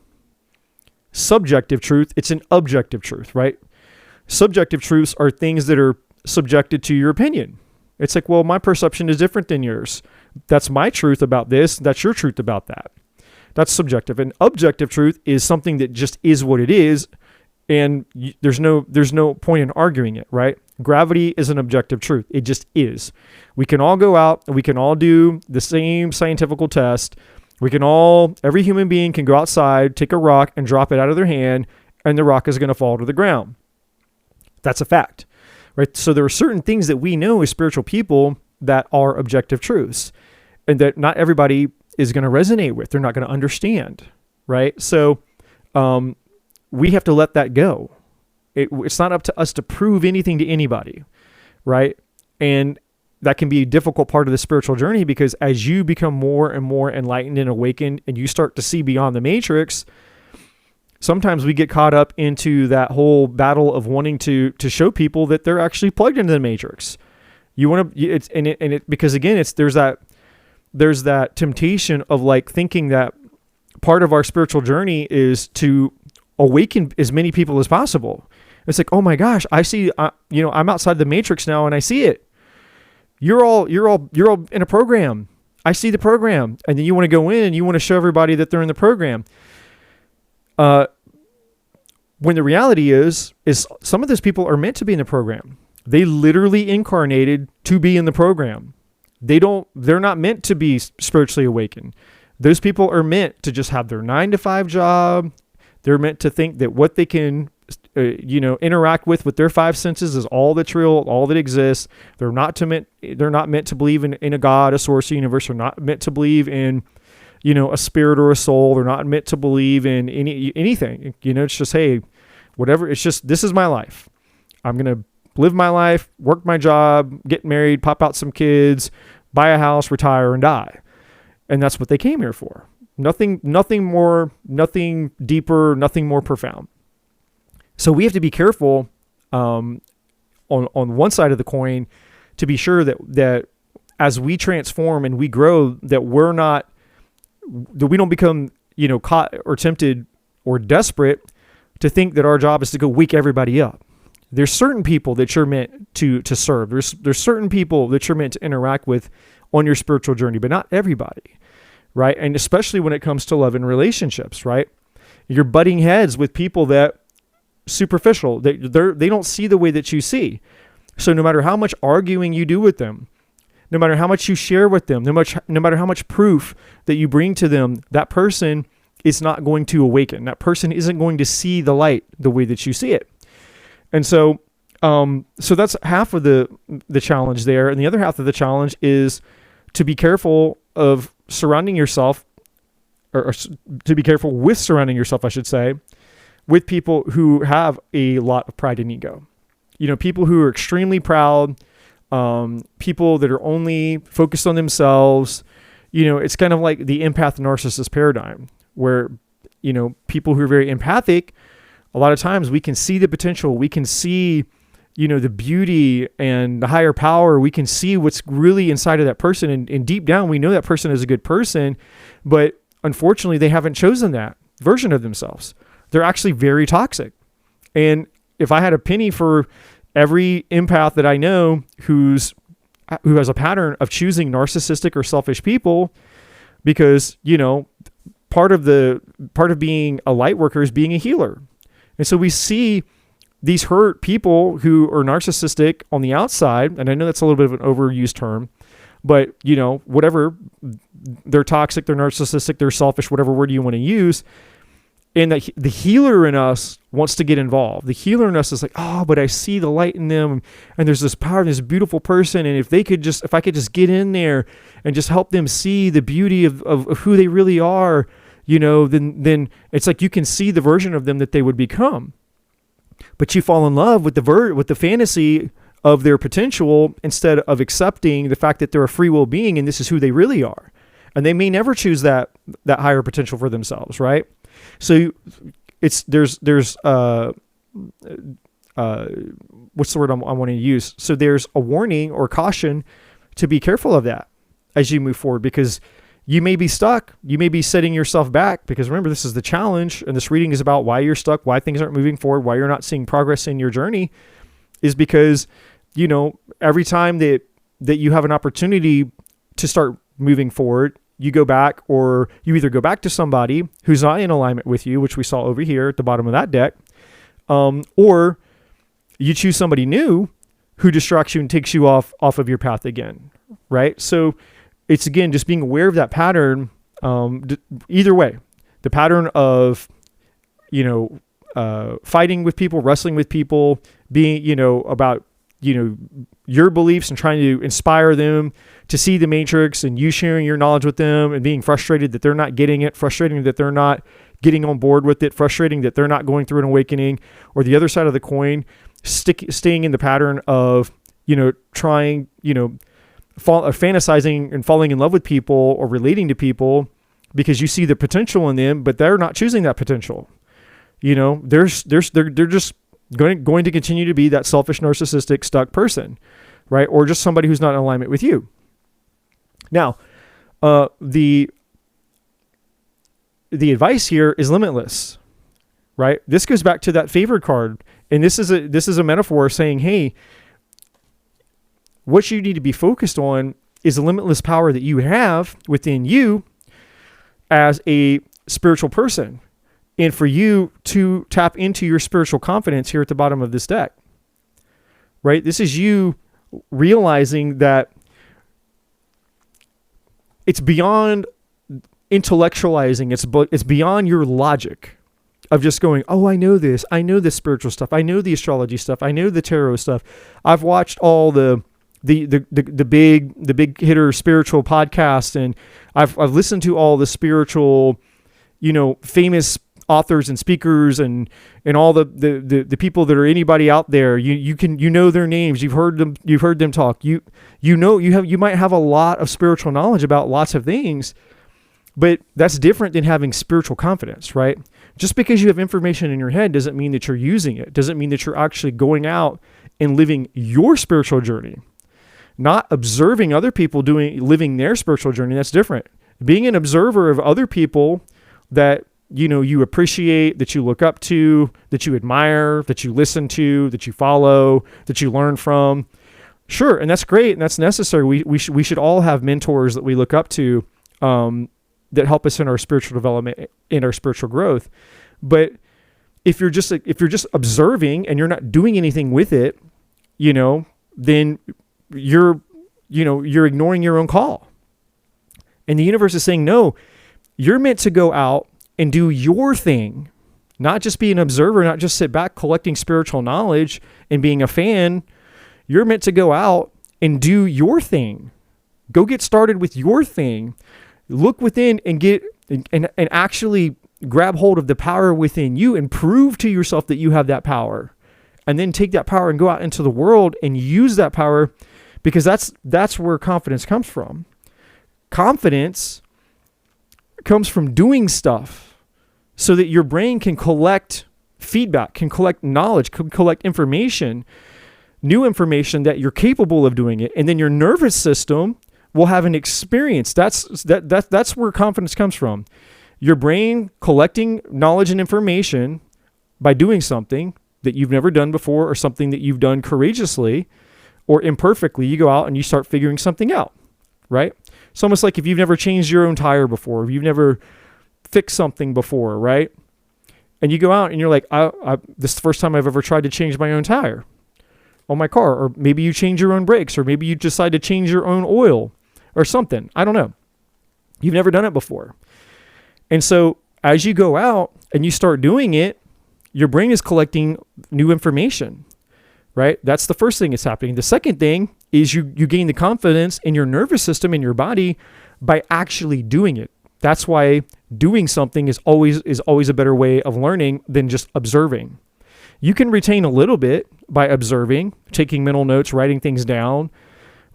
subjective truth. It's an objective truth, right? Subjective truths are things that are subjected to your opinion. It's like, well, my perception is different than yours. That's my truth about this. That's your truth about that. That's subjective. And objective truth is something that just is what it is, and there's no point in arguing it, right? Gravity is an objective truth. It just is. We can all go out and we can all do the same scientific test. Every human being can go outside, take a rock and drop it out of their hand, and the rock is going to fall to the ground. That's a fact, right? So there are certain things that we know as spiritual people that are objective truths, and that not everybody is going to resonate with. They're not going to understand, right? So we have to let that go. It's not up to us to prove anything to anybody, right? And that can be a difficult part of the spiritual journey, because as you become more and more enlightened and awakened and you start to see beyond the matrix, sometimes we get caught up into that whole battle of wanting to show people that they're actually plugged into the matrix. You want to, because again, there's that there's that temptation of like thinking that part of our spiritual journey is to awaken as many people as possible. It's like, oh my gosh, I see, I'm outside the matrix now and I see it. You're all in a program. I see the program. And then you want to go in and you want to show everybody that they're in the program. When the reality is some of those people are meant to be in the program. They literally incarnated to be in the program. They're not meant to be spiritually awakened. Those people are meant to just have their 9-to-5 job. They're meant to think that what they can, interact with their 5 senses is all that's real, all that exists. They're not meant to believe in a God, a source, a universe. They're not meant to believe in, a spirit or a soul. They're not meant to believe in anything. It's just, hey, whatever. It's just, this is my life. I'm going to live my life, work my job, get married, pop out some kids, buy a house, retire, and die. And that's what they came here for. Nothing more, nothing deeper, nothing more profound. So we have to be careful on one side of the coin to be sure that as we transform and we grow, that we don't become, caught or tempted or desperate to think that our job is to go wake everybody up. There's certain people that you're meant to serve. There's certain people that you're meant to interact with on your spiritual journey, but not everybody, right? And especially when it comes to love and relationships, right? You're butting heads with people that superficial. They don't see the way that you see. So no matter how much arguing you do with them, no matter how much you share with them, no matter how much proof that you bring to them, that person is not going to awaken. That person isn't going to see the light the way that you see it. And so that's half of the challenge there. And the other half of the challenge is to be careful of surrounding yourself, or to be careful with surrounding yourself, I should say, with people who have a lot of pride and ego. People who are extremely proud, people that are only focused on themselves. It's kind of like the empath narcissist paradigm where, people who are very empathic, a lot of times we can see the potential. We can see, the beauty and the higher power. We can see what's really inside of that person. And deep down, we know that person is a good person, but unfortunately they haven't chosen that version of themselves. They're actually very toxic. And if I had a penny for every empath that I know who has a pattern of choosing narcissistic or selfish people, because, part of being a light worker is being a healer. And so we see these hurt people who are narcissistic on the outside, and I know that's a little bit of an overused term, but, whatever, they're toxic, they're narcissistic, they're selfish, whatever word you want to use. And the healer in us wants to get involved. The healer in us is like, oh, but I see the light in them, and there's this power, this beautiful person, and if I could just get in there and just help them see the beauty of who they really are, then it's like you can see the version of them that they would become. But you fall in love with the fantasy of their potential instead of accepting the fact that they're a free will being and this is who they really are. And they may never choose that higher potential for themselves, right? So there's what's the word I want to use? So there's a warning or caution to be careful of that as you move forward, because you may be stuck. You may be setting yourself back, because remember, this is the challenge, and this reading is about why you're stuck, why things aren't moving forward, why you're not seeing progress in your journey, is because, every time that you have an opportunity to start moving forward, you go back, or you either go back to somebody who's not in alignment with you, which we saw over here at the bottom of that deck, or you choose somebody new who distracts you and takes you off of your path again, right? So it's, again, just being aware of that pattern. Either way, the pattern of, fighting with people, wrestling with people, being, about, your beliefs and trying to inspire them to see the matrix, and you sharing your knowledge with them and being frustrated that they're not getting it, frustrating that they're not getting on board with it, frustrating that they're not going through an awakening. Or the other side of the coin, staying in the pattern of, trying, fantasizing and falling in love with people or relating to people because you see the potential in them, but they're not choosing that potential. They're just going to continue to be that selfish, narcissistic, stuck person, right? Or just somebody who's not in alignment with you. Now, the advice here is limitless, right? This goes back to that favored card. And this is a metaphor saying, hey, what you need to be focused on is the limitless power that you have within you as a spiritual person. And for you to tap into your spiritual confidence here at the bottom of this deck, right? This is you realizing that it's beyond intellectualizing. It's beyond your logic of just going, oh, I know this spiritual stuff. I know the astrology stuff. I know the tarot stuff. I've watched all the big hitter spiritual podcasts, and I've listened to all the spiritual, famous authors and speakers and all the people that are anybody out there. You know their names. You've heard them talk. You might have a lot of spiritual knowledge about lots of things, but that's different than having spiritual confidence, right? Just because you have information in your head doesn't mean that you're using it. Doesn't mean that you're actually going out and living your spiritual journey. Not observing other people living their spiritual journey. That's different. Being an observer of other people that you appreciate, that you look up to, that you admire, that you listen to, that you follow, that you learn from. Sure, and that's great and that's necessary. We should all have mentors that we look up to that help us in our spiritual development, in our spiritual growth. But if you're just observing and you're not doing anything with it, then you're ignoring your own call. And the universe is saying, no, you're meant to go out and do your thing, not just be an observer, not just sit back collecting spiritual knowledge and being a fan. You're meant to go out and do your thing. Go get started with your thing. Look within and get and actually grab hold of the power within you and prove to yourself that you have that power. And then take that power and go out into the world and use that power, because that's where confidence comes from. Confidence comes from doing stuff so that your brain can collect feedback, can collect knowledge, can collect information, new information that you're capable of doing it. And then your nervous system will have an experience. That's where confidence comes from. Your brain collecting knowledge and information by doing something that you've never done before, or something that you've done courageously or imperfectly. You go out and you start figuring something out, right? It's almost like if you've never changed your own tire before, if you've never fixed something before, right? And you go out and you're like, this is the first time I've ever tried to change my own tire on my car. Or maybe you change your own brakes, or maybe you decide to change your own oil or something. I don't know. You've never done it before. And so as you go out and you start doing it, your brain is collecting new information, right? That's the first thing that's happening. The second thing is you gain the confidence in your nervous system, in your body, by actually doing it. That's why doing something is always a better way of learning than just observing. You can retain a little bit by observing, taking mental notes, writing things down,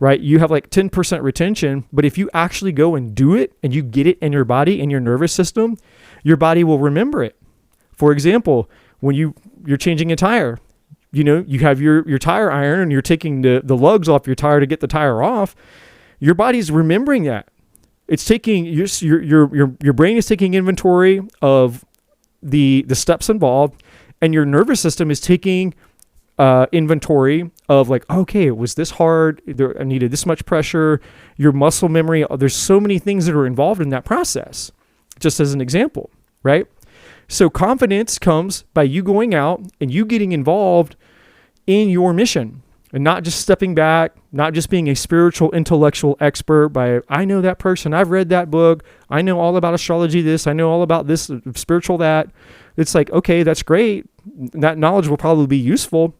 right? You have like 10% retention, but if you actually go and do it and you get it in your body, in your nervous system, your body will remember it. For example, when you're changing a tire, you have your tire iron and you're taking the lugs off your tire to get the tire off. Your body's remembering that. It's taking your brain is taking inventory of the steps involved, and your nervous system is taking inventory of like, okay, it was this hard. I needed this much pressure. Your muscle memory. There's so many things that are involved in that process. Just as an example, right? So confidence comes by you going out and you getting involved in your mission, and not just stepping back, not just being a spiritual intellectual expert by, I know that person, I've read that book, I know all about astrology this, I know all about this, spiritual that. It's like, okay, that's great. That knowledge will probably be useful,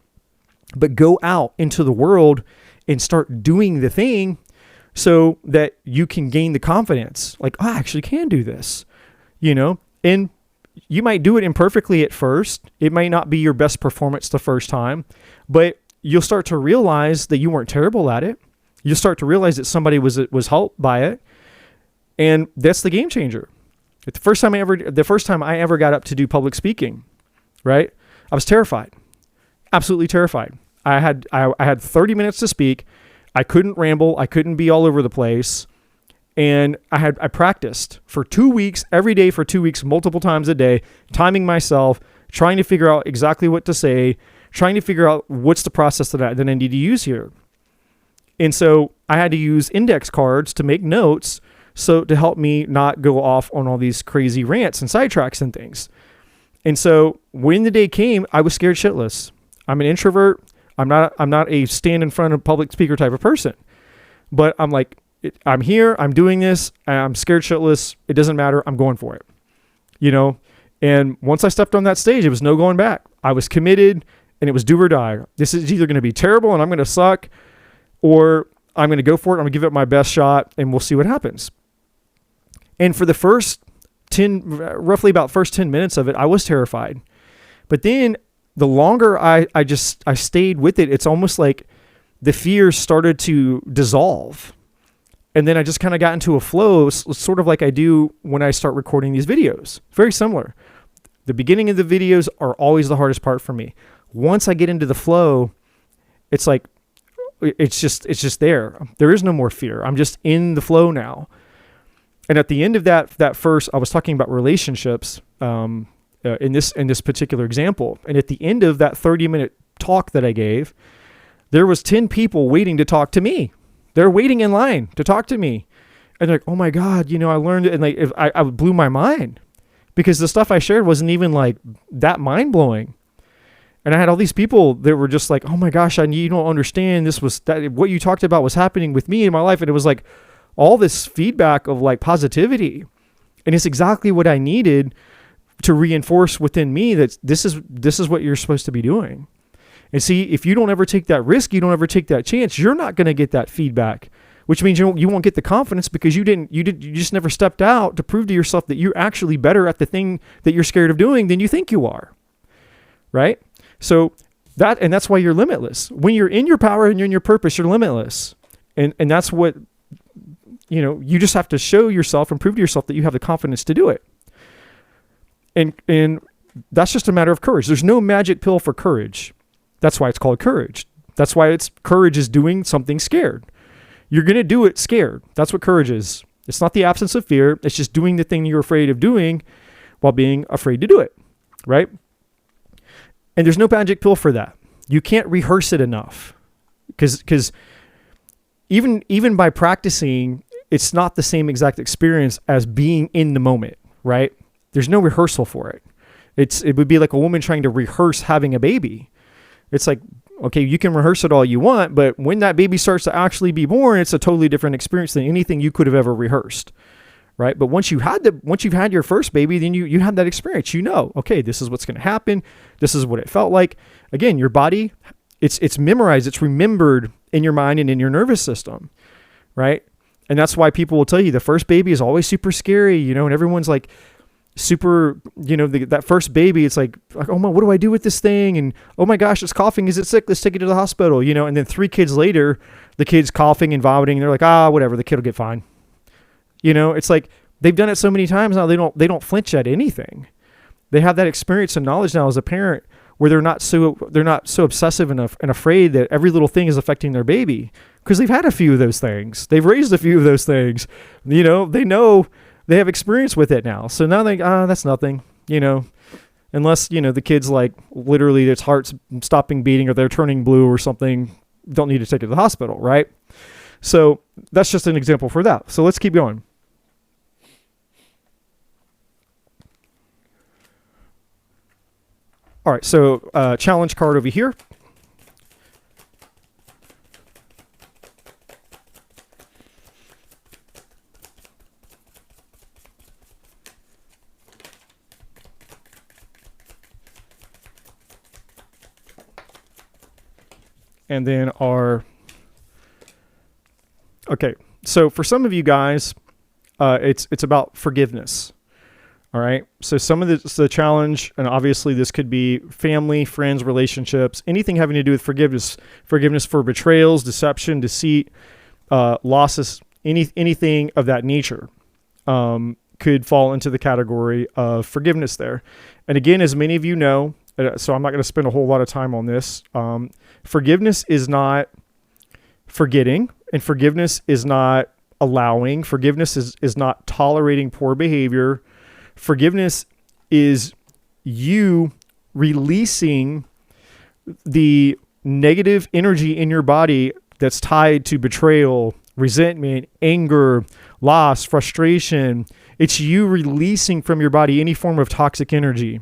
but go out into the world and start doing the thing so that you can gain the confidence. Like, I actually can do this, and you might do it imperfectly at first. It might not be your best performance the first time, but you'll start to realize that you weren't terrible at it. You'll start to realize that somebody was helped by it. And that's the game changer. The first time I ever got up to do public speaking, right? I was terrified, absolutely terrified. I had 30 minutes to speak. I couldn't ramble. I couldn't be all over the place. And I practiced for 2 weeks, every day for 2 weeks, multiple times a day, timing myself, trying to figure out exactly what to say, trying to figure out what's the process that I need to use here. And so I had to use index cards to make notes so to help me not go off on all these crazy rants and sidetracks and things. And so when the day came, I was scared shitless. I'm an introvert. I'm not a stand in front of public speaker type of person. But I'm like, I'm here, I'm doing this, I'm scared shitless. It doesn't matter. I'm going for it. You know? And once I stepped on that stage, it was no going back. I was committed and it was do or die. This is either going to be terrible and I'm going to suck, or I'm going to go for it. I'm going to give it my best shot and we'll see what happens. And for the first roughly about first 10 minutes of it, I was terrified. But then the longer I stayed with it, it's almost like the fear started to dissolve. And then I just kind of got into a flow, sort of like I do when I start recording these videos. Very similar. The beginning of the videos are always the hardest part for me. Once I get into the flow, it's like, it's just there. There is no more fear. I'm just in the flow now. And at the end of that first, I was talking about relationships in this particular example. And at the end of that 30-minute talk that I gave, there was 10 people waiting to talk to me. They're waiting in line to talk to me. And they're like, oh my God, I learned it. And like, I blew my mind because the stuff I shared wasn't even like that mind blowing. And I had all these people that were just like, oh my gosh, you don't understand. What you talked about was happening with me in my life. And it was like all this feedback of like positivity. And it's exactly what I needed to reinforce within me that this is what you're supposed to be doing. And see, if you don't ever take that risk, you don't ever take that chance, you're not going to get that feedback, which means you won't get the confidence because you just never stepped out to prove to yourself that you're actually better at the thing that you're scared of doing than you think you are. Right? So that's why you're limitless. When you're in your power and you're in your purpose, you're limitless. And that's what, you just have to show yourself and prove to yourself that you have the confidence to do it. And that's just a matter of courage. There's no magic pill for courage. That's why it's called courage. That's why courage is doing something scared. You're going to do it scared. That's what courage is. It's not the absence of fear. It's just doing the thing you're afraid of doing while being afraid to do it, right? And there's no magic pill for that. You can't rehearse it enough because even by practicing, it's not the same exact experience as being in the moment, right? There's no rehearsal for it. It would be like a woman trying to rehearse having a baby. It's like, okay, you can rehearse it all you want, but when that baby starts to actually be born, it's a totally different experience than anything you could have ever rehearsed, right? But once you've had your first baby, then you have that experience. Okay, this is what's going to happen. This is what it felt like. Again, your body, it's memorized, it's remembered in your mind and in your nervous system, right? And that's why people will tell you the first baby is always super scary, and everyone's like, super, that first baby, it's like, oh my, what do I do with this thing? And oh my gosh, it's coughing. Is it sick? Let's take it to the hospital, and then 3 kids later, the kid's coughing and vomiting. And they're like, whatever, the kid will get fine. It's like they've done it so many times now. They don't flinch at anything. They have that experience and knowledge now as a parent where they're not so obsessive and afraid that every little thing is affecting their baby because they've had a few of those things. They've raised a few of those things. They know. They have experience with it now. So now that's nothing, unless, the kid's like literally its heart's stopping beating or they're turning blue or something, don't need to take it to the hospital, right? So that's just an example for that. So let's keep going. All right, so challenge card over here. And then okay, so for some of you guys, it's about forgiveness. All right. So some of the challenge, and obviously this could be family, friends, relationships, anything having to do with forgiveness for betrayals, deception, deceit, losses, anything of that nature, could fall into the category of forgiveness there. And again, as many of you know, so I'm not going to spend a whole lot of time on this. Forgiveness is not forgetting, and forgiveness is not allowing. Forgiveness is not tolerating poor behavior. Forgiveness is you releasing the negative energy in your body that's tied to betrayal, resentment, anger, loss, frustration. It's you releasing from your body any form of toxic energy,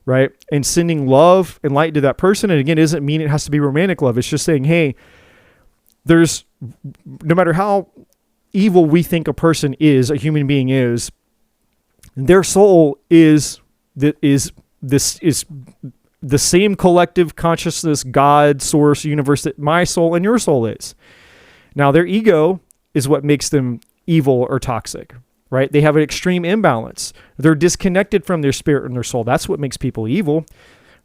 right? And sending love and light to that person. And again, it doesn't mean it has to be romantic love. It's just saying, hey, no matter how evil we think a person is, a human being is, their soul is the same collective consciousness, God, source, universe that my soul and your soul is. Now, their ego is what makes them evil or toxic, right? They have an extreme imbalance. They're disconnected from their spirit and their soul. That's what makes people evil,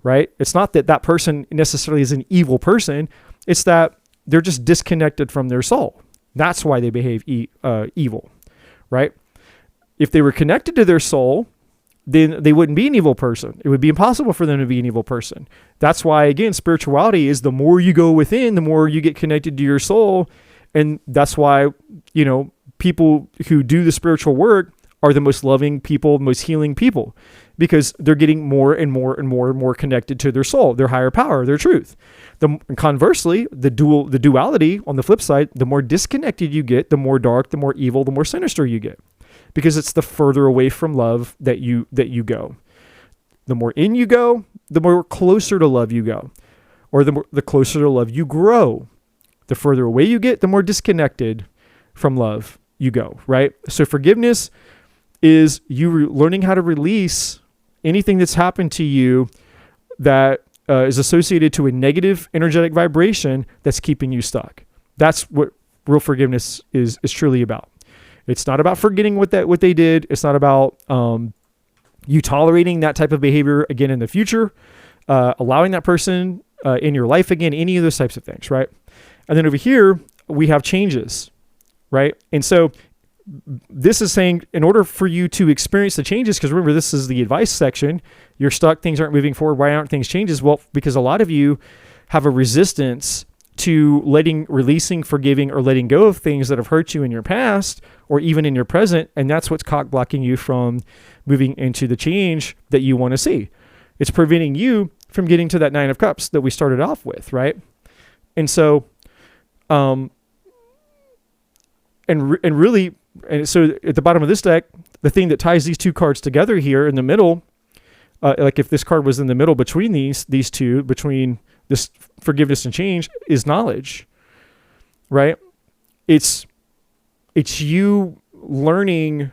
right? It's not that that person necessarily is an evil person. It's that they're just disconnected from their soul. That's why they behave evil, right? If they were connected to their soul, then they wouldn't be an evil person. It would be impossible for them to be an evil person. That's why, again, spirituality is the more you go within, the more you get connected to your soul. And that's why, people who do the spiritual work are the most loving people, most healing people, because they're getting more and more and more and more connected to their soul, their higher power, their truth. Conversely, the duality on the flip side, the more disconnected you get, the more dark, the more evil, the more sinister you get, because it's the further away from love that you go. The more in you go, the more closer to love you go, or the closer to love you grow. The further away you get, the more disconnected from love you go, right? So forgiveness is you learning how to release anything that's happened to you that is associated to a negative energetic vibration that's keeping you stuck. That's what real forgiveness is truly about. It's not about forgetting what they did. It's not about you tolerating that type of behavior again in the future, allowing that person in your life again, any of those types of things, right? And then over here, we have changes, right? And so this is saying in order for you to experience the changes, because remember, this is the advice section, you're stuck, things aren't moving forward. Why aren't things changes? Well, because a lot of you have a resistance to releasing, forgiving, or letting go of things that have hurt you in your past or even in your present. And that's what's cock blocking you from moving into the change that you want to see. It's preventing you from getting to that 9 of Cups that we started off with, right? And so, and so at the bottom of this deck, the thing that ties these two cards together here in the middle, like if this card was in the middle between these two, between this forgiveness and change, is knowledge, right? It's you learning,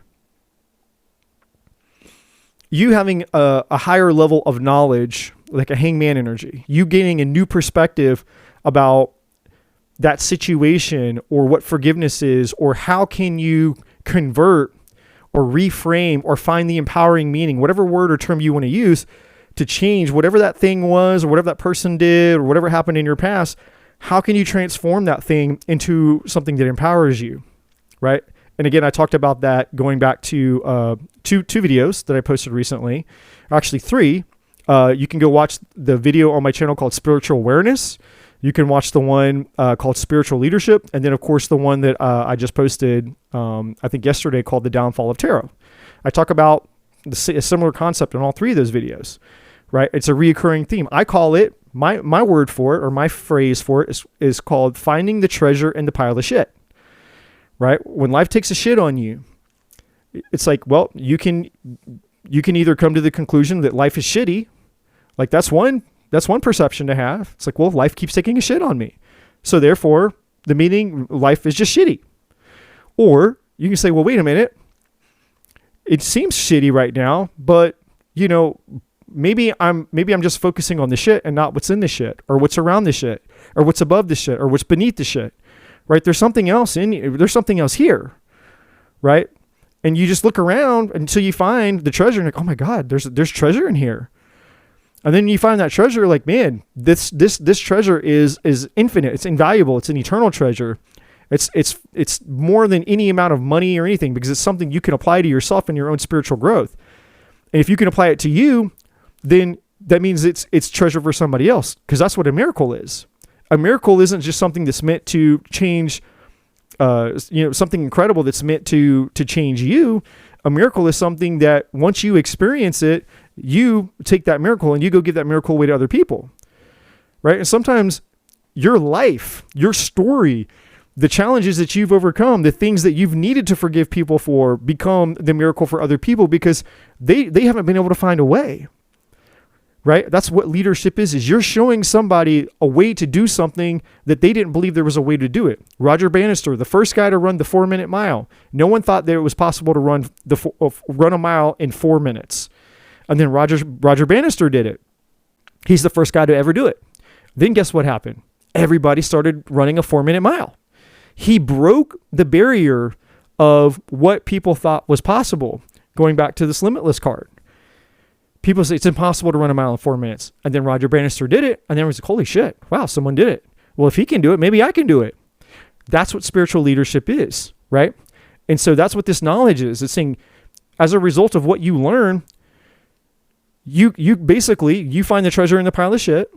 you having a higher level of knowledge, like a hangman energy, you gaining a new perspective about that situation or what forgiveness is, or how can you convert or reframe or find the empowering meaning, whatever word or term you want to use, to change whatever that thing was or whatever that person did or whatever happened in your past. How can you transform that thing into something that empowers you, right? And again, I talked about that going back to two videos that I posted recently, actually 3. You can go watch the video on my channel called Spiritual Awareness. You can watch the one called Spiritual Leadership. And then, of course, the one that I just posted, I think yesterday, called The Downfall of Tarot. I talk about a similar concept in all 3 of those videos, right? It's a reoccurring theme. I call it, my word for it, or my phrase for it is called finding the treasure in the pile of shit, right? When life takes a shit on you, it's like, well, you can either come to the conclusion that life is shitty. Like that's one perception to have. It's like, well, life keeps taking a shit on me, so therefore the meaning life is just shitty. Or you can say, well, wait a minute, it seems shitty right now, but maybe I'm just focusing on the shit and not what's in the shit, or what's around the shit, or what's above the shit, or what's beneath the shit, right? There's something else there's something else here, right? And you just look around until you find the treasure, and like, oh my God, there's treasure in here. And then you find that treasure, like, man, this treasure is infinite. It's invaluable. It's an eternal treasure. It's more than any amount of money or anything, because it's something you can apply to yourself in your own spiritual growth. And if you can apply it to you, then that means it's treasure for somebody else, because that's what a miracle is. A miracle isn't just something that's meant to change something incredible that's meant to change you. A miracle is something that once you experience it, you take that miracle and you go give that miracle away to other people, right? And sometimes your life, your story, the challenges that you've overcome, the things that you've needed to forgive people for become the miracle for other people because they haven't been able to find a way, right? That's what leadership is you're showing somebody a way to do something that they didn't believe there was a way to do it. Roger Bannister, the first guy to run the 4-minute mile. No one thought that it was possible to run a mile in 4 minutes. And then Roger Bannister did it. He's the first guy to ever do it. Then guess what happened? Everybody started running a 4-minute mile. He broke the barrier of what people thought was possible. Going back to this Limitless card. People say it's impossible to run a mile in 4 minutes. And then Roger Bannister did it. And then it was like, holy shit, wow, someone did it. Well, if he can do it, maybe I can do it. That's what spiritual leadership is, right? And so that's what this knowledge is. It's saying, as a result of what you learn, you basically, you find the treasure in the pile of shit,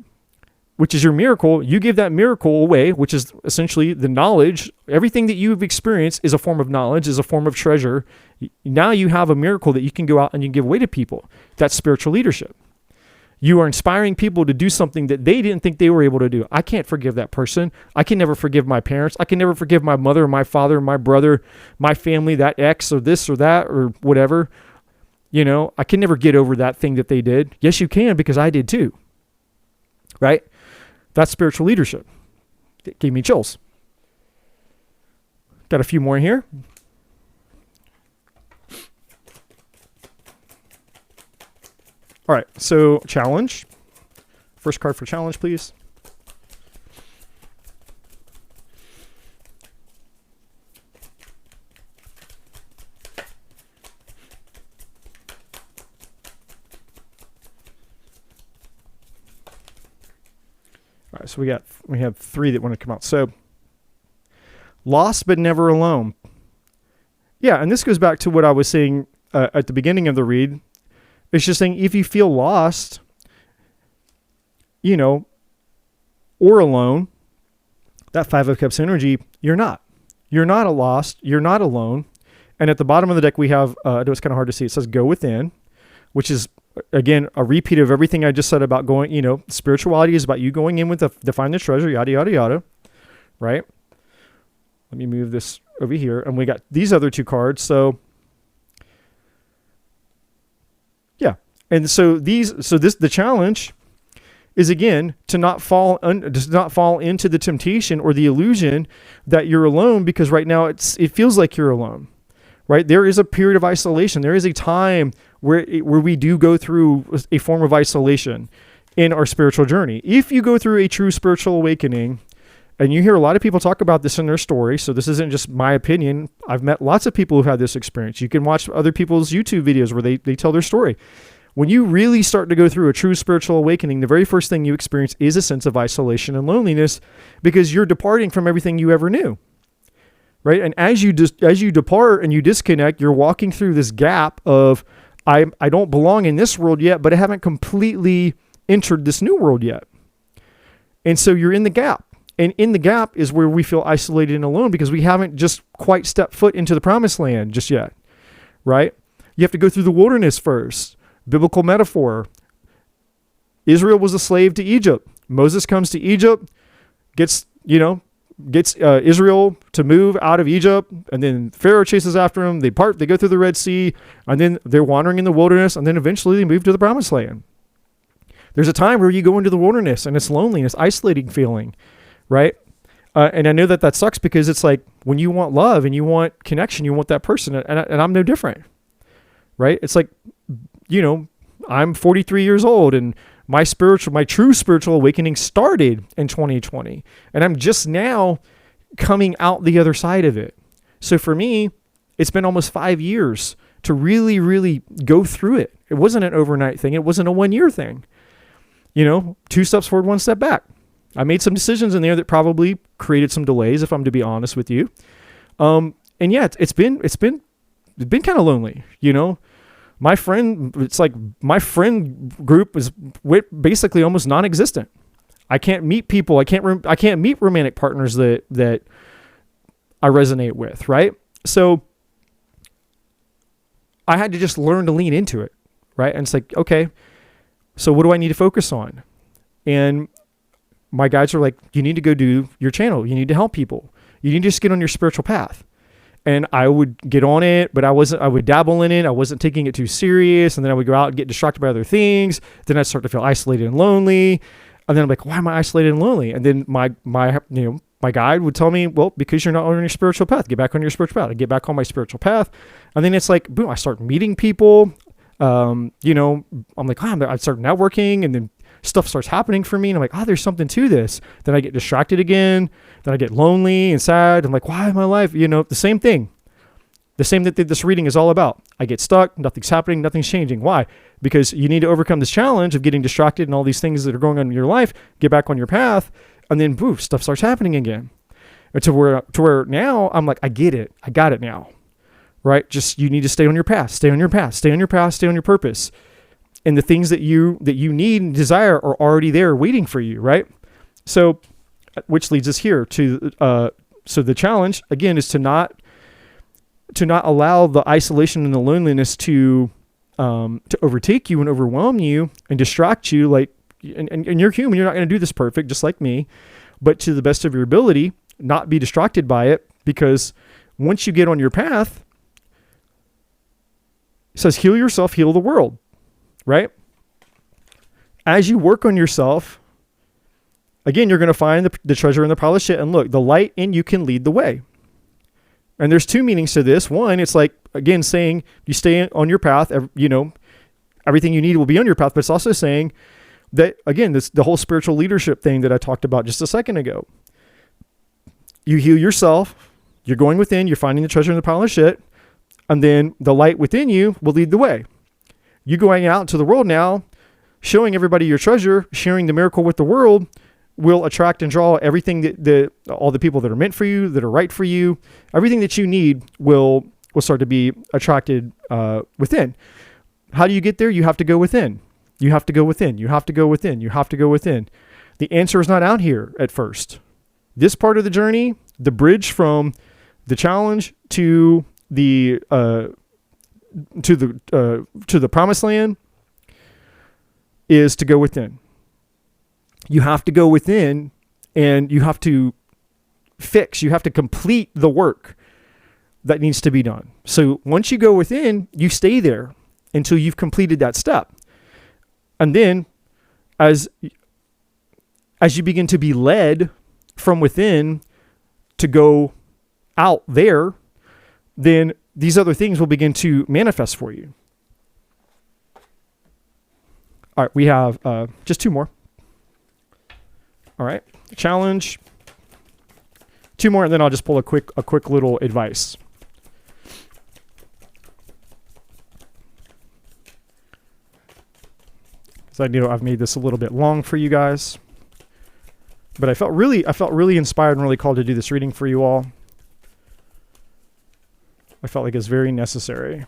which is your miracle. You give that miracle away, which is essentially the knowledge. Everything that you've experienced is a form of knowledge, is a form of treasure. Now you have a miracle that you can go out and you can give away to people. That's spiritual leadership. You are inspiring people to do something that they didn't think they were able to do. I can't forgive that person. I can never forgive my parents. I can never forgive my mother, my father, my brother, my family, that ex or this or that or whatever. I can never get over that thing that they did. Yes, you can, because I did too. Right? That's spiritual leadership. It gave me chills. Got a few more here. All right, so challenge. First card for challenge, please. All right, so we have 3 that want to come out. So, lost but never alone. Yeah, and this goes back to what I was saying at the beginning of the read. It's just saying if you feel lost, or alone, that 5 of Cups energy, you're not. You're not lost. You're not alone. And at the bottom of the deck, we have, it's kind of hard to see. It says go within, which is, again, a repeat of everything I just said about going, spirituality is about you going in with to find the treasure, yada, yada, yada, right? Let me move this over here. And we got these other 2 cards. So, yeah. And so the challenge is, again, to not fall into the temptation or the illusion that you're alone, because right now it feels like you're alone, right? There is a period of isolation. There is a time where we do go through a form of isolation in our spiritual journey. If you go through a true spiritual awakening, and you hear a lot of people talk about this in their story, so this isn't just my opinion. I've met lots of people who've had this experience. You can watch other people's YouTube videos where they tell their story. When you really start to go through a true spiritual awakening, the very first thing you experience is a sense of isolation and loneliness, because you're departing from everything you ever knew. Right? And as you depart and you disconnect, you're walking through this gap of, I don't belong in this world yet, but I haven't completely entered this new world yet. And so you're in the gap. And in the gap is where we feel isolated and alone, because we haven't just quite stepped foot into the promised land just yet. Right? You have to go through the wilderness first. Biblical metaphor. Israel was a slave to Egypt. Moses comes to Egypt, gets Israel to move out of Egypt, and then Pharaoh chases after them. They go through the Red Sea, and then they're wandering in the wilderness, and then eventually they move to the promised land. There's a time where you go into the wilderness and it's lonely and it's isolating feeling, right? And I know that sucks, because it's like when you want love and you want connection, you want that person, and I'm no different, right? It's like, I'm 43 years old, and my true spiritual awakening started in 2020, and I'm just now coming out the other side of it. So for me, it's been almost 5 years to really, really go through it. It wasn't an overnight thing. It wasn't a 1-year thing. 2 steps forward, 1 step back. I made some decisions in there that probably created some delays, if I'm to be honest with you. And yeah, it's been kind of lonely, My friend group is basically almost non-existent. I can't meet people. I can't meet romantic partners that I resonate with, right? So I had to just learn to lean into it, right? And it's like, okay, so what do I need to focus on? And my guides are like, you need to go do your channel. You need to help people. You need to just get on your spiritual path. And I would get on it, but I would dabble in it. I wasn't taking it too serious. And then I would go out and get distracted by other things. Then I'd start to feel isolated and lonely. And then I'm like, why am I isolated and lonely? And then my guide would tell me, well, because you're not on your spiritual path, get back on your spiritual path. I get back on my spiritual path. And then it's like, boom, I start meeting people. I'm like, I start networking, and then stuff starts happening for me. And I'm like, there's something to this. Then I get distracted again. Then I get lonely and sad. I'm like, why is my life? The same thing. The same that this reading is all about. I get stuck. Nothing's happening. Nothing's changing. Why? Because you need to overcome this challenge of getting distracted and all these things that are going on in your life, get back on your path, and then boom, stuff starts happening again. And to where now I'm like, I get it. I got it now. Right? Just, you need to stay on your path, stay on your path, stay on your path, stay on your purpose. And the things that you need and desire are already there waiting for you, right? So, which leads us here to, so the challenge again is to not allow the isolation and the loneliness to overtake you and overwhelm you and distract you. Like, and you're human, you're not going to do this perfect, just like me, but to the best of your ability, not be distracted by it, because once you get on your path, it says, heal yourself, heal the world, right? As you work on yourself, again, you're going to find the treasure in the pile of shit. And look, the light in you can lead the way. And there's two meanings to this. One, it's like, again, saying you stay on your path, everything you need will be on your path. But it's also saying that, again, the whole spiritual leadership thing that I talked about just a second ago. You heal yourself, you're going within, you're finding the treasure in the pile of shit, and then the light within you will lead the way. You going out into the world now, showing everybody your treasure, sharing the miracle with the world, will attract and draw everything that all the people that are meant for you, that are right for you, everything that you need will start to be attracted within. How do you get there? You have to go within. You have to go within. You have to go within. You have to go within. The answer is not out here at first. This part of the journey, the bridge from the challenge to the promised land, is to go within. You have to go within, and you have to you have to complete the work that needs to be done. So once you go within, you stay there until you've completed that step. And then as you begin to be led from within to go out there, then these other things will begin to manifest for you. All right, we have just two more. All right, challenge. Two more, and then I'll just pull a quick little advice. So I've made this a little bit long for you guys, but I felt really inspired and really called to do this reading for you all. I felt like it's very necessary.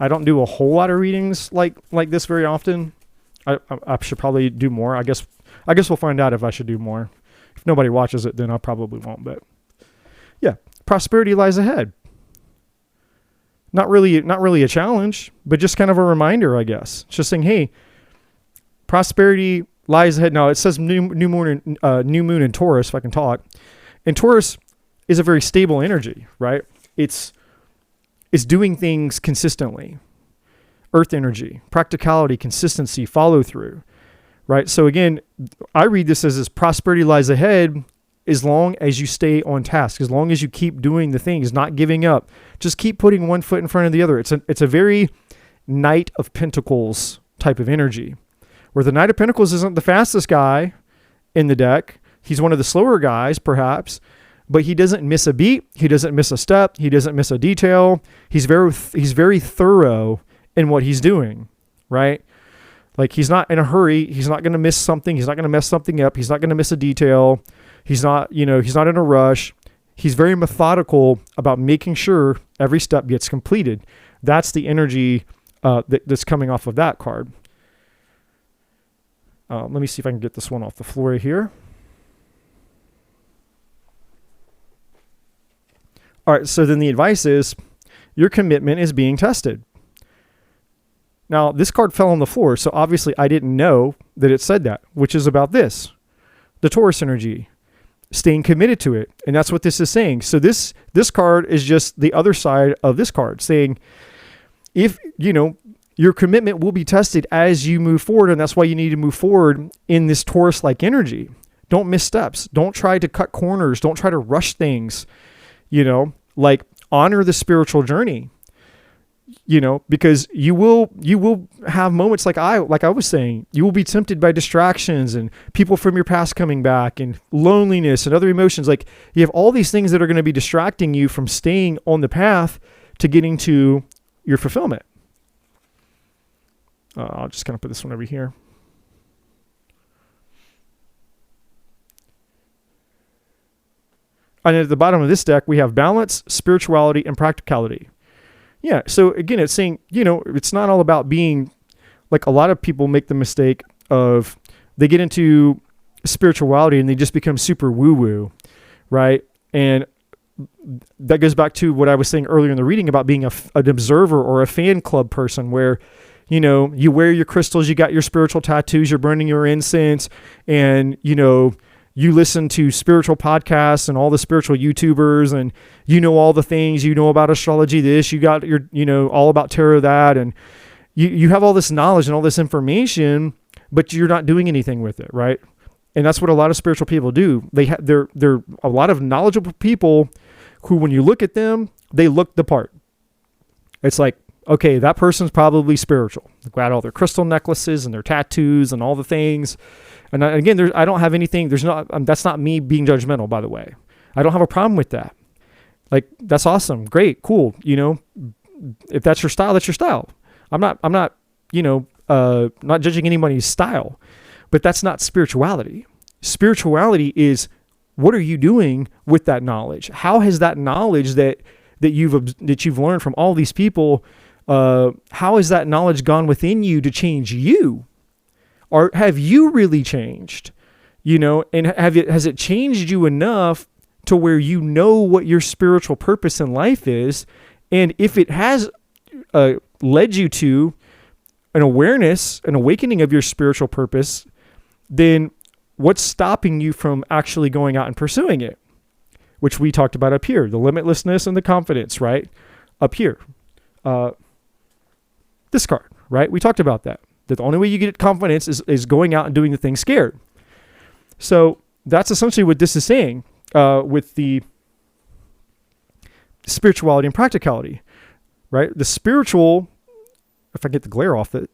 I don't do a whole lot of readings like this very often. I should probably do more. I guess we'll find out if I should do more. If nobody watches it, then I probably won't. But yeah, prosperity lies ahead. Not really a challenge, but just kind of a reminder, I guess. It's just saying, hey, prosperity lies ahead. Now it says new moon in Taurus, if I can talk. And Taurus is a very stable energy, right? It's doing things consistently. Earth energy, practicality, consistency, follow through, right? So again, I read this as prosperity lies ahead as long as you stay on task, as long as you keep doing the things, not giving up. Just keep putting one foot in front of the other. It's a very Knight of Pentacles type of energy, where the Knight of Pentacles isn't the fastest guy in the deck. He's one of the slower guys, perhaps, but he doesn't miss a beat. He doesn't miss a step. He doesn't miss a detail. He's very thorough in what he's doing, right? Like, he's not in a hurry. He's not going to miss something. He's not going to mess something up. He's not going to miss a detail. He's not in a rush. He's very methodical about making sure every step gets completed. That's the energy that's coming off of that card. Let me see if I can get this one off the floor here. All right, so then the advice is your commitment is being tested. Now, this card fell on the floor, so obviously I didn't know that it said that, which is about this, the Taurus energy, staying committed to it. And that's what this is saying. So this card is just the other side of this card, saying if, your commitment will be tested as you move forward, and that's why you need to move forward in this Taurus-like energy. Don't miss steps. Don't try to cut corners. Don't try to rush things, like honor the spiritual journey. Because you will have moments like I was saying, you will be tempted by distractions and people from your past coming back and loneliness and other emotions. Like you have all these things that are going to be distracting you from staying on the path to getting to your fulfillment. I'll just kind of put this one over here. And at the bottom of this deck, we have balance, spirituality, and practicality. Yeah, so again, it's saying, it's not all about being, like a lot of people make the mistake of, they get into spirituality and they just become super woo-woo, right? And that goes back to what I was saying earlier in the reading about being an observer or a fan club person where, you wear your crystals, you got your spiritual tattoos, you're burning your incense, and, you listen to spiritual podcasts and all the spiritual YouTubers and all the things, about astrology, this, you got your, all about tarot, that, and you have all this knowledge and all this information, but you're not doing anything with it, right? And that's what a lot of spiritual people do. They're a lot of knowledgeable people who, when you look at them, they look the part. It's like, okay, that person's probably spiritual. They've got all their crystal necklaces and their tattoos and all the things. And again, I don't have anything, that's not me being judgmental, by the way. I don't have a problem with that. Like, that's awesome. Great. Cool. If that's your style, that's your style. I'm not not judging anybody's style, but that's not spirituality. Spirituality is, what are you doing with that knowledge? How has that knowledge that you've learned from all these people, how has that knowledge gone within you to change you? Or have you really changed? And has it changed you enough to where you know what your spiritual purpose in life is? And if it has led you to an awareness, an awakening of your spiritual purpose, then what's stopping you from actually going out and pursuing it? Which we talked about up here, the limitlessness and the confidence, right? Up here. This card, right? We talked about that. That the only way you get confidence is going out and doing the thing scared. So that's essentially what this is saying with the spirituality and practicality, right? The spiritual, if I get the glare off it,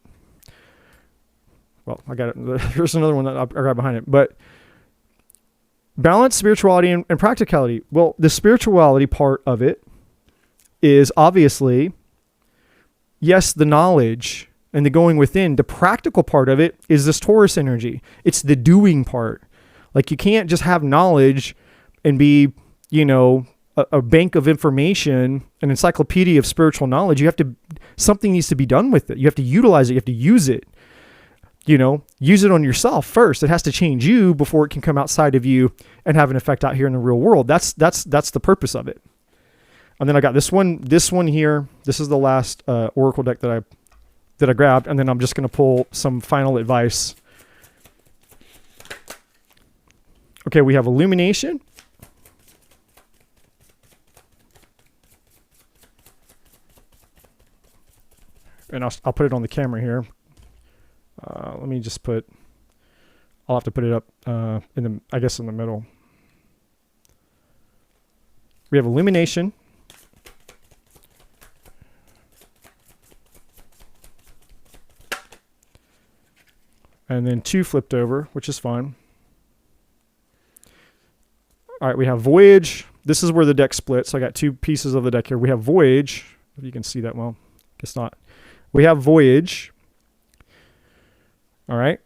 well, I got it. Here's another one that I'll grab behind it. But balance, spirituality, and practicality. Well, the spirituality part of it is obviously, yes, the knowledge and the going within. The practical part of it is this Taurus energy. It's the doing part. Like, you can't just have knowledge and be, a bank of information, an encyclopedia of spiritual knowledge. Something needs to be done with it. You have to utilize it. You have to use it. Use it on yourself first. It has to change you before it can come outside of you and have an effect out here in the real world. That's the purpose of it. And then I got this one here. This is the last oracle deck that I grabbed, and then I'm just going to pull some final advice. Okay, we have illumination. And I'll put it on the camera here. Let me just I'll have to put it up in the middle. We have illumination. And then 2 flipped over, which is fine. All right, we have Voyage. This is where the deck splits. So I got 2 pieces of the deck here. We have Voyage. If you can see that well. Guess not. We have Voyage. All right.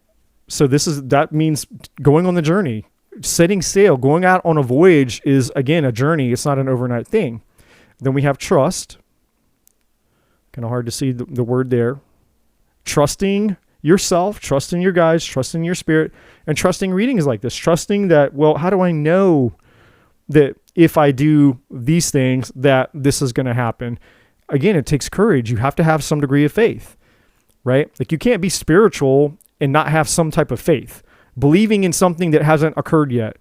So that means going on the journey. Setting sail, going out on a voyage is, again, a journey. It's not an overnight thing. Then we have Trust. Kind of hard to see the word there. Trusting yourself, trusting your guides, trusting your spirit, and trusting readings like this. Trusting that, well, how do I know that if I do these things, that this is going to happen. Again, it takes courage. You have to have some degree of faith, right? Like you can't be spiritual and not have some type of faith. Believing in something that hasn't occurred yet.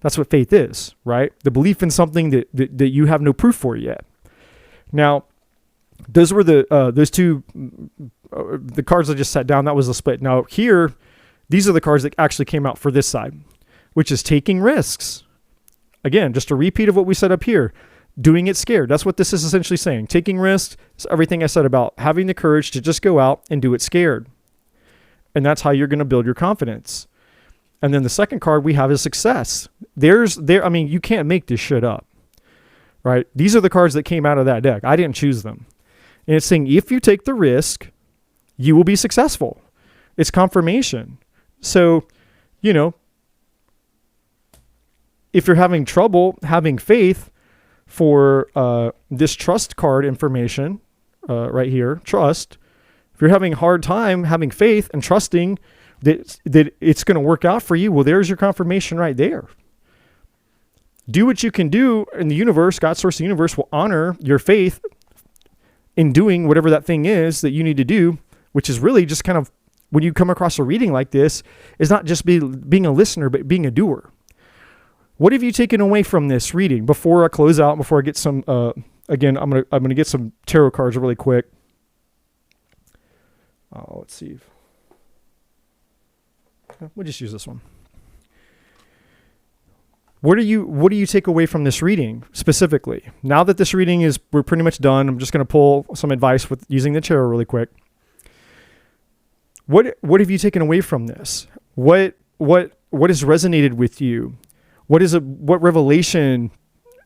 That's what faith is, right? The belief in something that you have no proof for yet. Now, those were those two, the cards I just set down. That was the split. Now here, these are the cards that actually came out for this side, which is taking risks. Again, just a repeat of what we said up here. Doing it scared. That's what this is essentially saying. Taking risks is everything I said about having the courage to just go out and do it scared. And that's how you're going to build your confidence. And then the second card we have is success. I mean, you can't make this shit up, right? These are the cards that came out of that deck. I didn't choose them. And it's saying, if you take the risk, you will be successful. It's confirmation. So, if you're having trouble having faith for this trust card information right here, trust, if you're having a hard time having faith and trusting that it's going to work out for you, well, there's your confirmation right there. Do what you can do, and the universe, God, source of the universe, will honor your faith in doing whatever that thing is that you need to do, which is really just kind of, when you come across a reading like this, is not just being a listener, but being a doer. What have you taken away from this reading? Before I close out, before I get some, again, I'm gonna get some tarot cards really quick. Let's see. We'll just use this one. What do you take away from this reading specifically? Now that this reading we're pretty much done, I'm just gonna pull some advice with using the tarot really quick. What have you taken away from this? What has resonated with you? What revelation,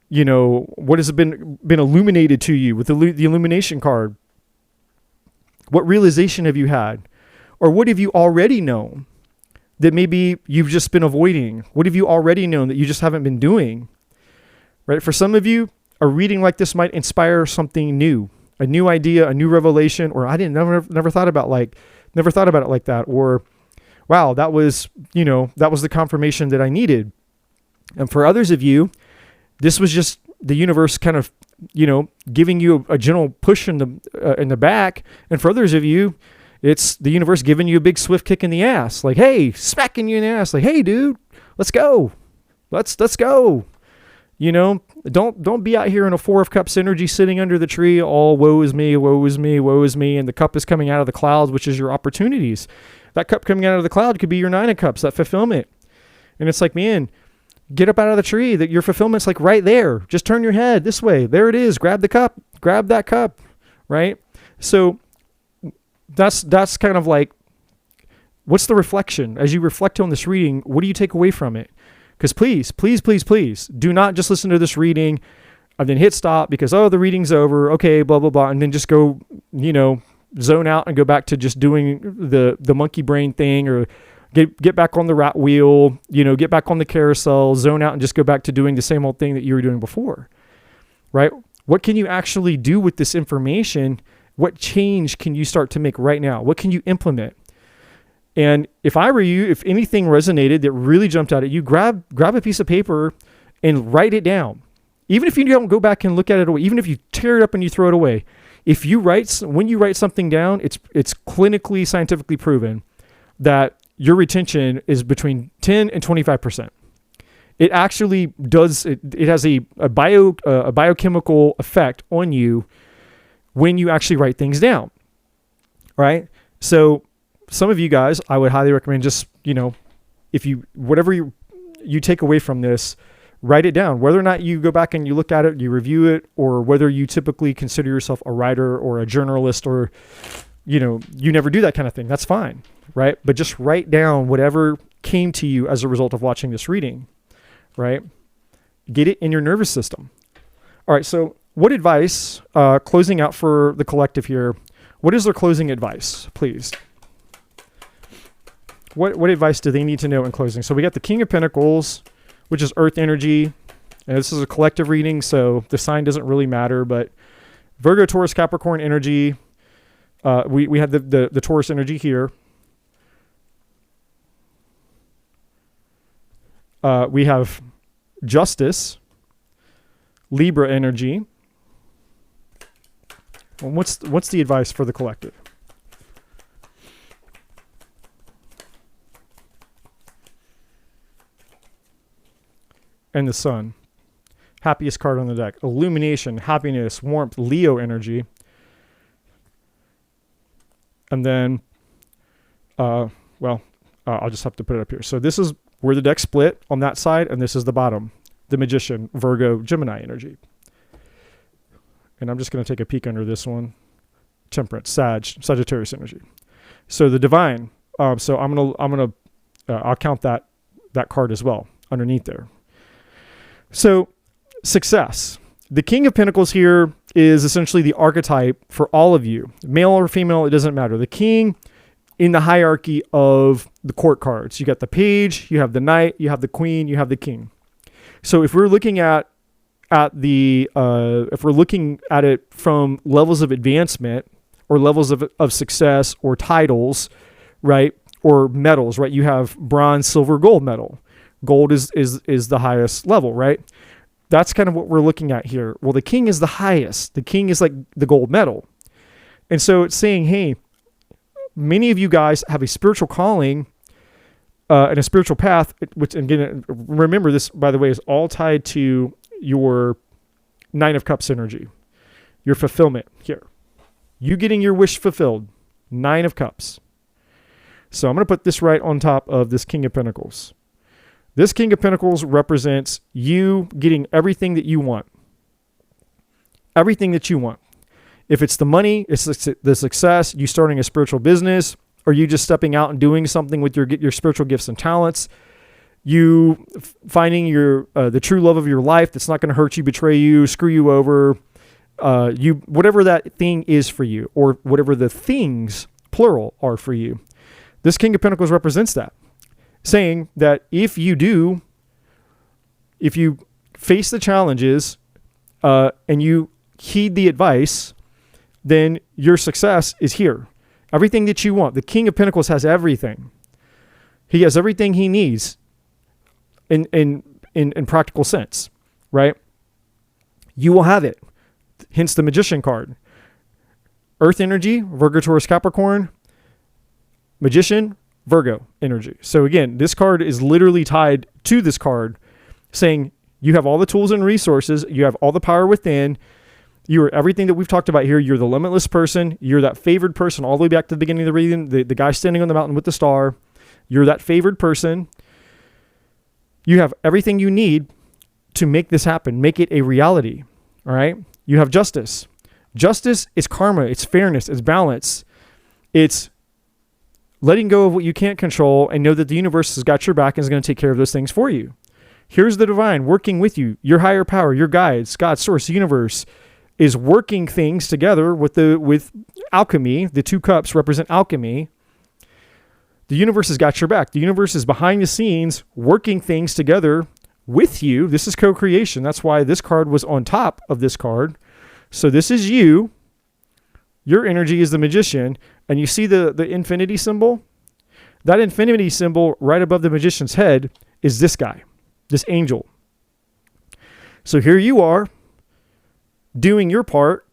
what has been illuminated to you with the illumination card? What realization have you had? Or what have you already known that maybe you've just been avoiding? What have you already known that you just haven't been doing? Right? For some of you, a reading like this might inspire something new, a new idea, a new revelation, or I never thought about it like that. Or, wow, that was the confirmation that I needed. And for others of you, this was just the universe kind of, giving you a gentle push in the back. And for others of you, it's the universe giving you a big swift kick in the ass. Like, hey, smacking you in the ass. Like, hey, dude, let's go. Let's go. Don't be out here in a Four of Cups energy sitting under the tree, all woe is me, woe is me, woe is me. And the cup is coming out of the clouds, which is your opportunities. That cup coming out of the cloud could be your Nine of Cups, that fulfillment. And it's like, man, get up out of the tree, that your fulfillment's like right there. Just turn your head this way. There it is. Grab the cup, grab that cup. Right. So that's kind of like, what's the reflection as you reflect on this reading? What do you take away from it? Because please do not just listen to this reading and then hit stop because, the reading's over. Okay. Blah, blah, blah. And then just go, zone out and go back to just doing the monkey brain thing, or get back on the rat wheel, get back on the carousel, zone out and just go back to doing the same old thing that you were doing before, right? What can you actually do with this information? What change can you start to make right now? What can you implement? And if I were you, if anything resonated that really jumped out at you, grab a piece of paper and write it down. Even if you don't go back and look at it, or even if you tear it up and you throw it away, when you write something down, it's clinically, scientifically proven that your retention is between 10 and 25%. It actually does, it has a biochemical effect on you when you actually write things down, right? So some of you guys, I would highly recommend just, whatever you take away from this, write it down. Whether or not you go back and you look at it, you review it, or whether you typically consider yourself a writer or a journalist, or, you never do that kind of thing. That's fine. Right? But just write down whatever came to you as a result of watching this reading, right? Get it in your nervous system. All right. So what advice, closing out for the collective here, what is their closing advice, please? What advice do they need to know in closing? So we got the King of Pentacles, which is earth energy. And this is a collective reading, so the sign doesn't really matter, but Virgo, Taurus, Capricorn energy. We have the Taurus energy here. We have Justice, Libra energy. Well, what's the advice for the collective? And the Sun. Happiest card on the deck. Illumination, happiness, warmth, Leo energy. And then, I'll just have to put it up here. So this is where the deck split on that side, and this is the bottom. The Magician, Virgo, Gemini energy. And I'm just going to take a peek under this one. Temperance, Sagittarius energy. So the Divine. So I'll count that card as well underneath there. So success. The King of Pentacles here is essentially the archetype for all of you. Male or female, it doesn't matter. The King in the hierarchy of the court cards. You got the Page, you have the Knight, you have the Queen, you have the King. So if we're looking at it from levels of advancement or levels of success or titles, right? Or medals, right? You have bronze, silver, gold medal. Gold is the highest level, right? That's kind of what we're looking at here. Well, the King is the highest. The King is like the gold medal. And so it's saying, hey, many of you guys have a spiritual calling and a spiritual path, which, again, remember this, by the way, is all tied to your 9 of Cups energy, your fulfillment here. You getting your wish fulfilled, 9 of Cups. So I'm going to put this right on top of this King of Pentacles. This King of Pentacles represents you getting everything that you want. Everything that you want. If it's the money, it's the success, you starting a spiritual business, or you just stepping out and doing something with your spiritual gifts and talents, you finding the true love of your life that's not going to hurt you, betray you, screw you over, whatever that thing is for you, or whatever the things, plural, are for you. This King of Pentacles represents that, saying that if you face the challenges and you heed the advice, then your success is here. Everything that you want. The King of Pentacles has everything. He has everything he needs in practical sense, right? You will have it. Hence the Magician card. Earth energy, Virgo, Taurus, Capricorn. Magician, Virgo energy. So again, this card is literally tied to this card, saying you have all the tools and resources. You have all the power within. You are everything that we've talked about here. You're the limitless person. You're that favored person all the way back to the beginning of the reading, the guy standing on the mountain with the star. You're that favored person. You have everything you need to make this happen, make it a reality. All right. You have justice. Justice is karma. It's fairness. It's balance. It's letting go of what you can't control and know that the universe has got your back and is going to take care of those things for you. Here's the divine working with you. Your higher power, your guides, God, source, the universe is working things together with alchemy. The 2 cups represent alchemy. The universe has got your back. The universe is behind the scenes working things together with you. This is co-creation. That's why this card was on top of this card. So this is you. Your energy is the Magician. And you see the infinity symbol? That infinity symbol right above the Magician's head is this guy, this angel. So here you are doing your part.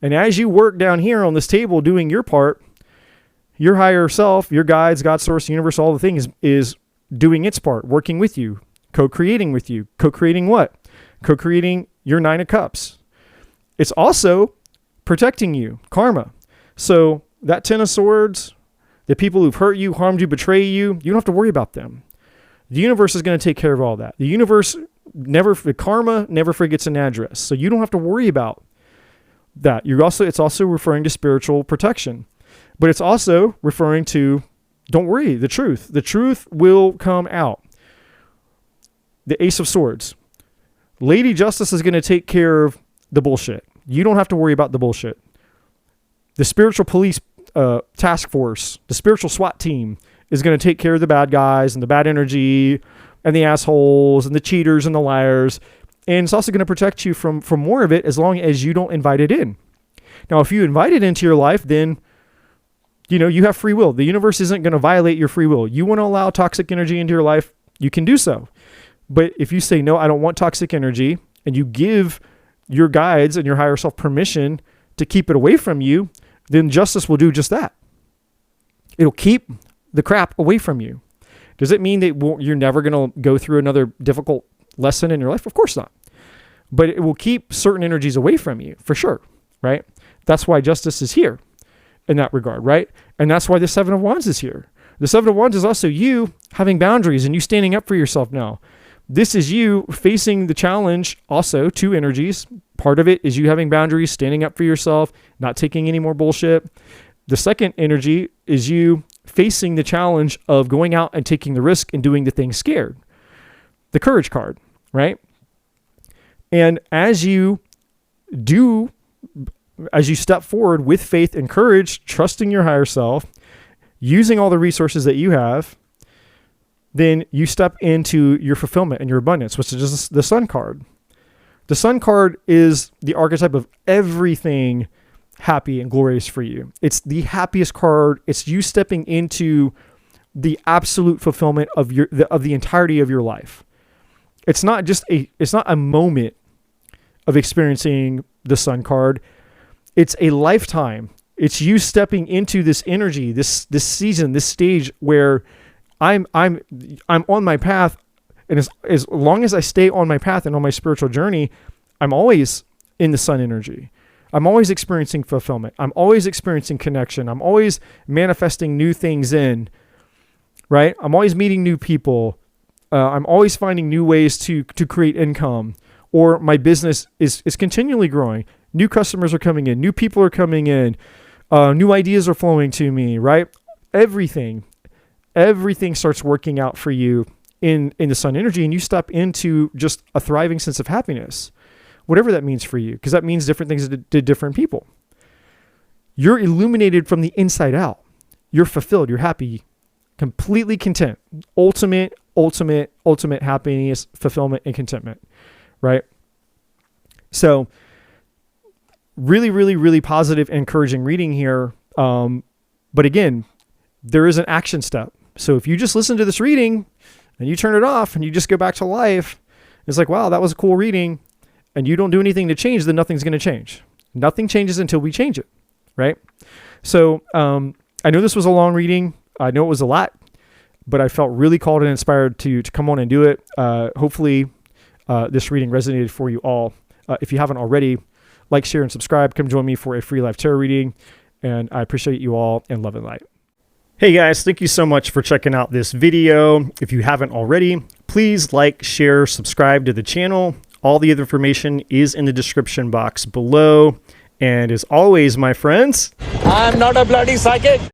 And as you work down here on this table doing your part, your higher self, your guides, God, source, universe, all the things is doing its part, working with you, co-creating with you. Co-creating what? Co-creating your 9 of Cups. It's also protecting you, karma. So that 10 of Swords, the people who've hurt you, harmed you, betrayed you, you don't have to worry about them. The universe is going to take care of all that. The universe karma never forgets an address. So you don't have to worry about that. It's also referring to spiritual protection, but it's also referring to, don't worry, the truth. The truth will come out. The Ace of Swords. Lady Justice is going to take care of the bullshit. You don't have to worry about the bullshit. The spiritual police task force, the spiritual SWAT team is going to take care of the bad guys and the bad energy and the assholes and the cheaters and the liars. And it's also going to protect you from more of it as long as you don't invite it in. Now, if you invite it into your life, then, you have free will. The universe isn't going to violate your free will. You want to allow toxic energy into your life, you can do so. But if you say, no, I don't want toxic energy, and you give your guides and your higher self permission to keep it away from you, then justice will do just that. It'll keep the crap away from you. Does it mean that you're never going to go through another difficult lesson in your life? Of course not. But it will keep certain energies away from you, for sure, right? That's why justice is here in that regard, right? And that's why the Seven of Wands is here. The Seven of Wands is also you having boundaries and you standing up for yourself now. This is you facing the challenge, also two energies. Part of it is you having boundaries, standing up for yourself, not taking any more bullshit. The second energy is you facing the challenge of going out and taking the risk and doing the thing scared. The Courage card, right? And as you step forward with faith and courage, trusting your higher self, using all the resources that you have, then you step into your fulfillment and your abundance, which is just the Sun card. The Sun card is the archetype of everything happy and glorious for you. It's the happiest card. It's you stepping into the absolute fulfillment of the entirety of your life. It's not a moment of experiencing the Sun card. It's a lifetime. It's you stepping into this energy, this season, this stage where I'm on my path, and as long as I stay on my path and on my spiritual journey, I'm always in the Sun energy. I'm always experiencing fulfillment. I'm always experiencing connection. I'm always manifesting new things in, right? I'm always meeting new people. I'm always finding new ways to create income, or my business is continually growing. New customers are coming in. New people are coming in. New ideas are flowing to me, right? Everything starts working out for you in the Sun energy, and you step into just a thriving sense of happiness, whatever that means for you, because that means different things to different people. You're illuminated from the inside out. You're fulfilled. You're happy, completely content. Ultimate happiness, fulfillment, and contentment, right? So really, really, really positive, encouraging reading here. But again, there is an action step. So if you just listen to this reading and you turn it off and you just go back to life, it's like, wow, that was a cool reading, and you don't do anything to change, then nothing's going to change. Nothing changes until we change it, right? So I know this was a long reading. I know it was a lot, but I felt really called and inspired to come on and do it. Hopefully this reading resonated for you all. If you haven't already, like, share, and subscribe. Come join me for a free live tarot reading. And I appreciate you all, and love and light. Hey guys, thank you so much for checking out this video. If you haven't already, please like, share, subscribe to the channel. All the other information is in the description box below. And as always, my friends, I'm not a bloody psychic.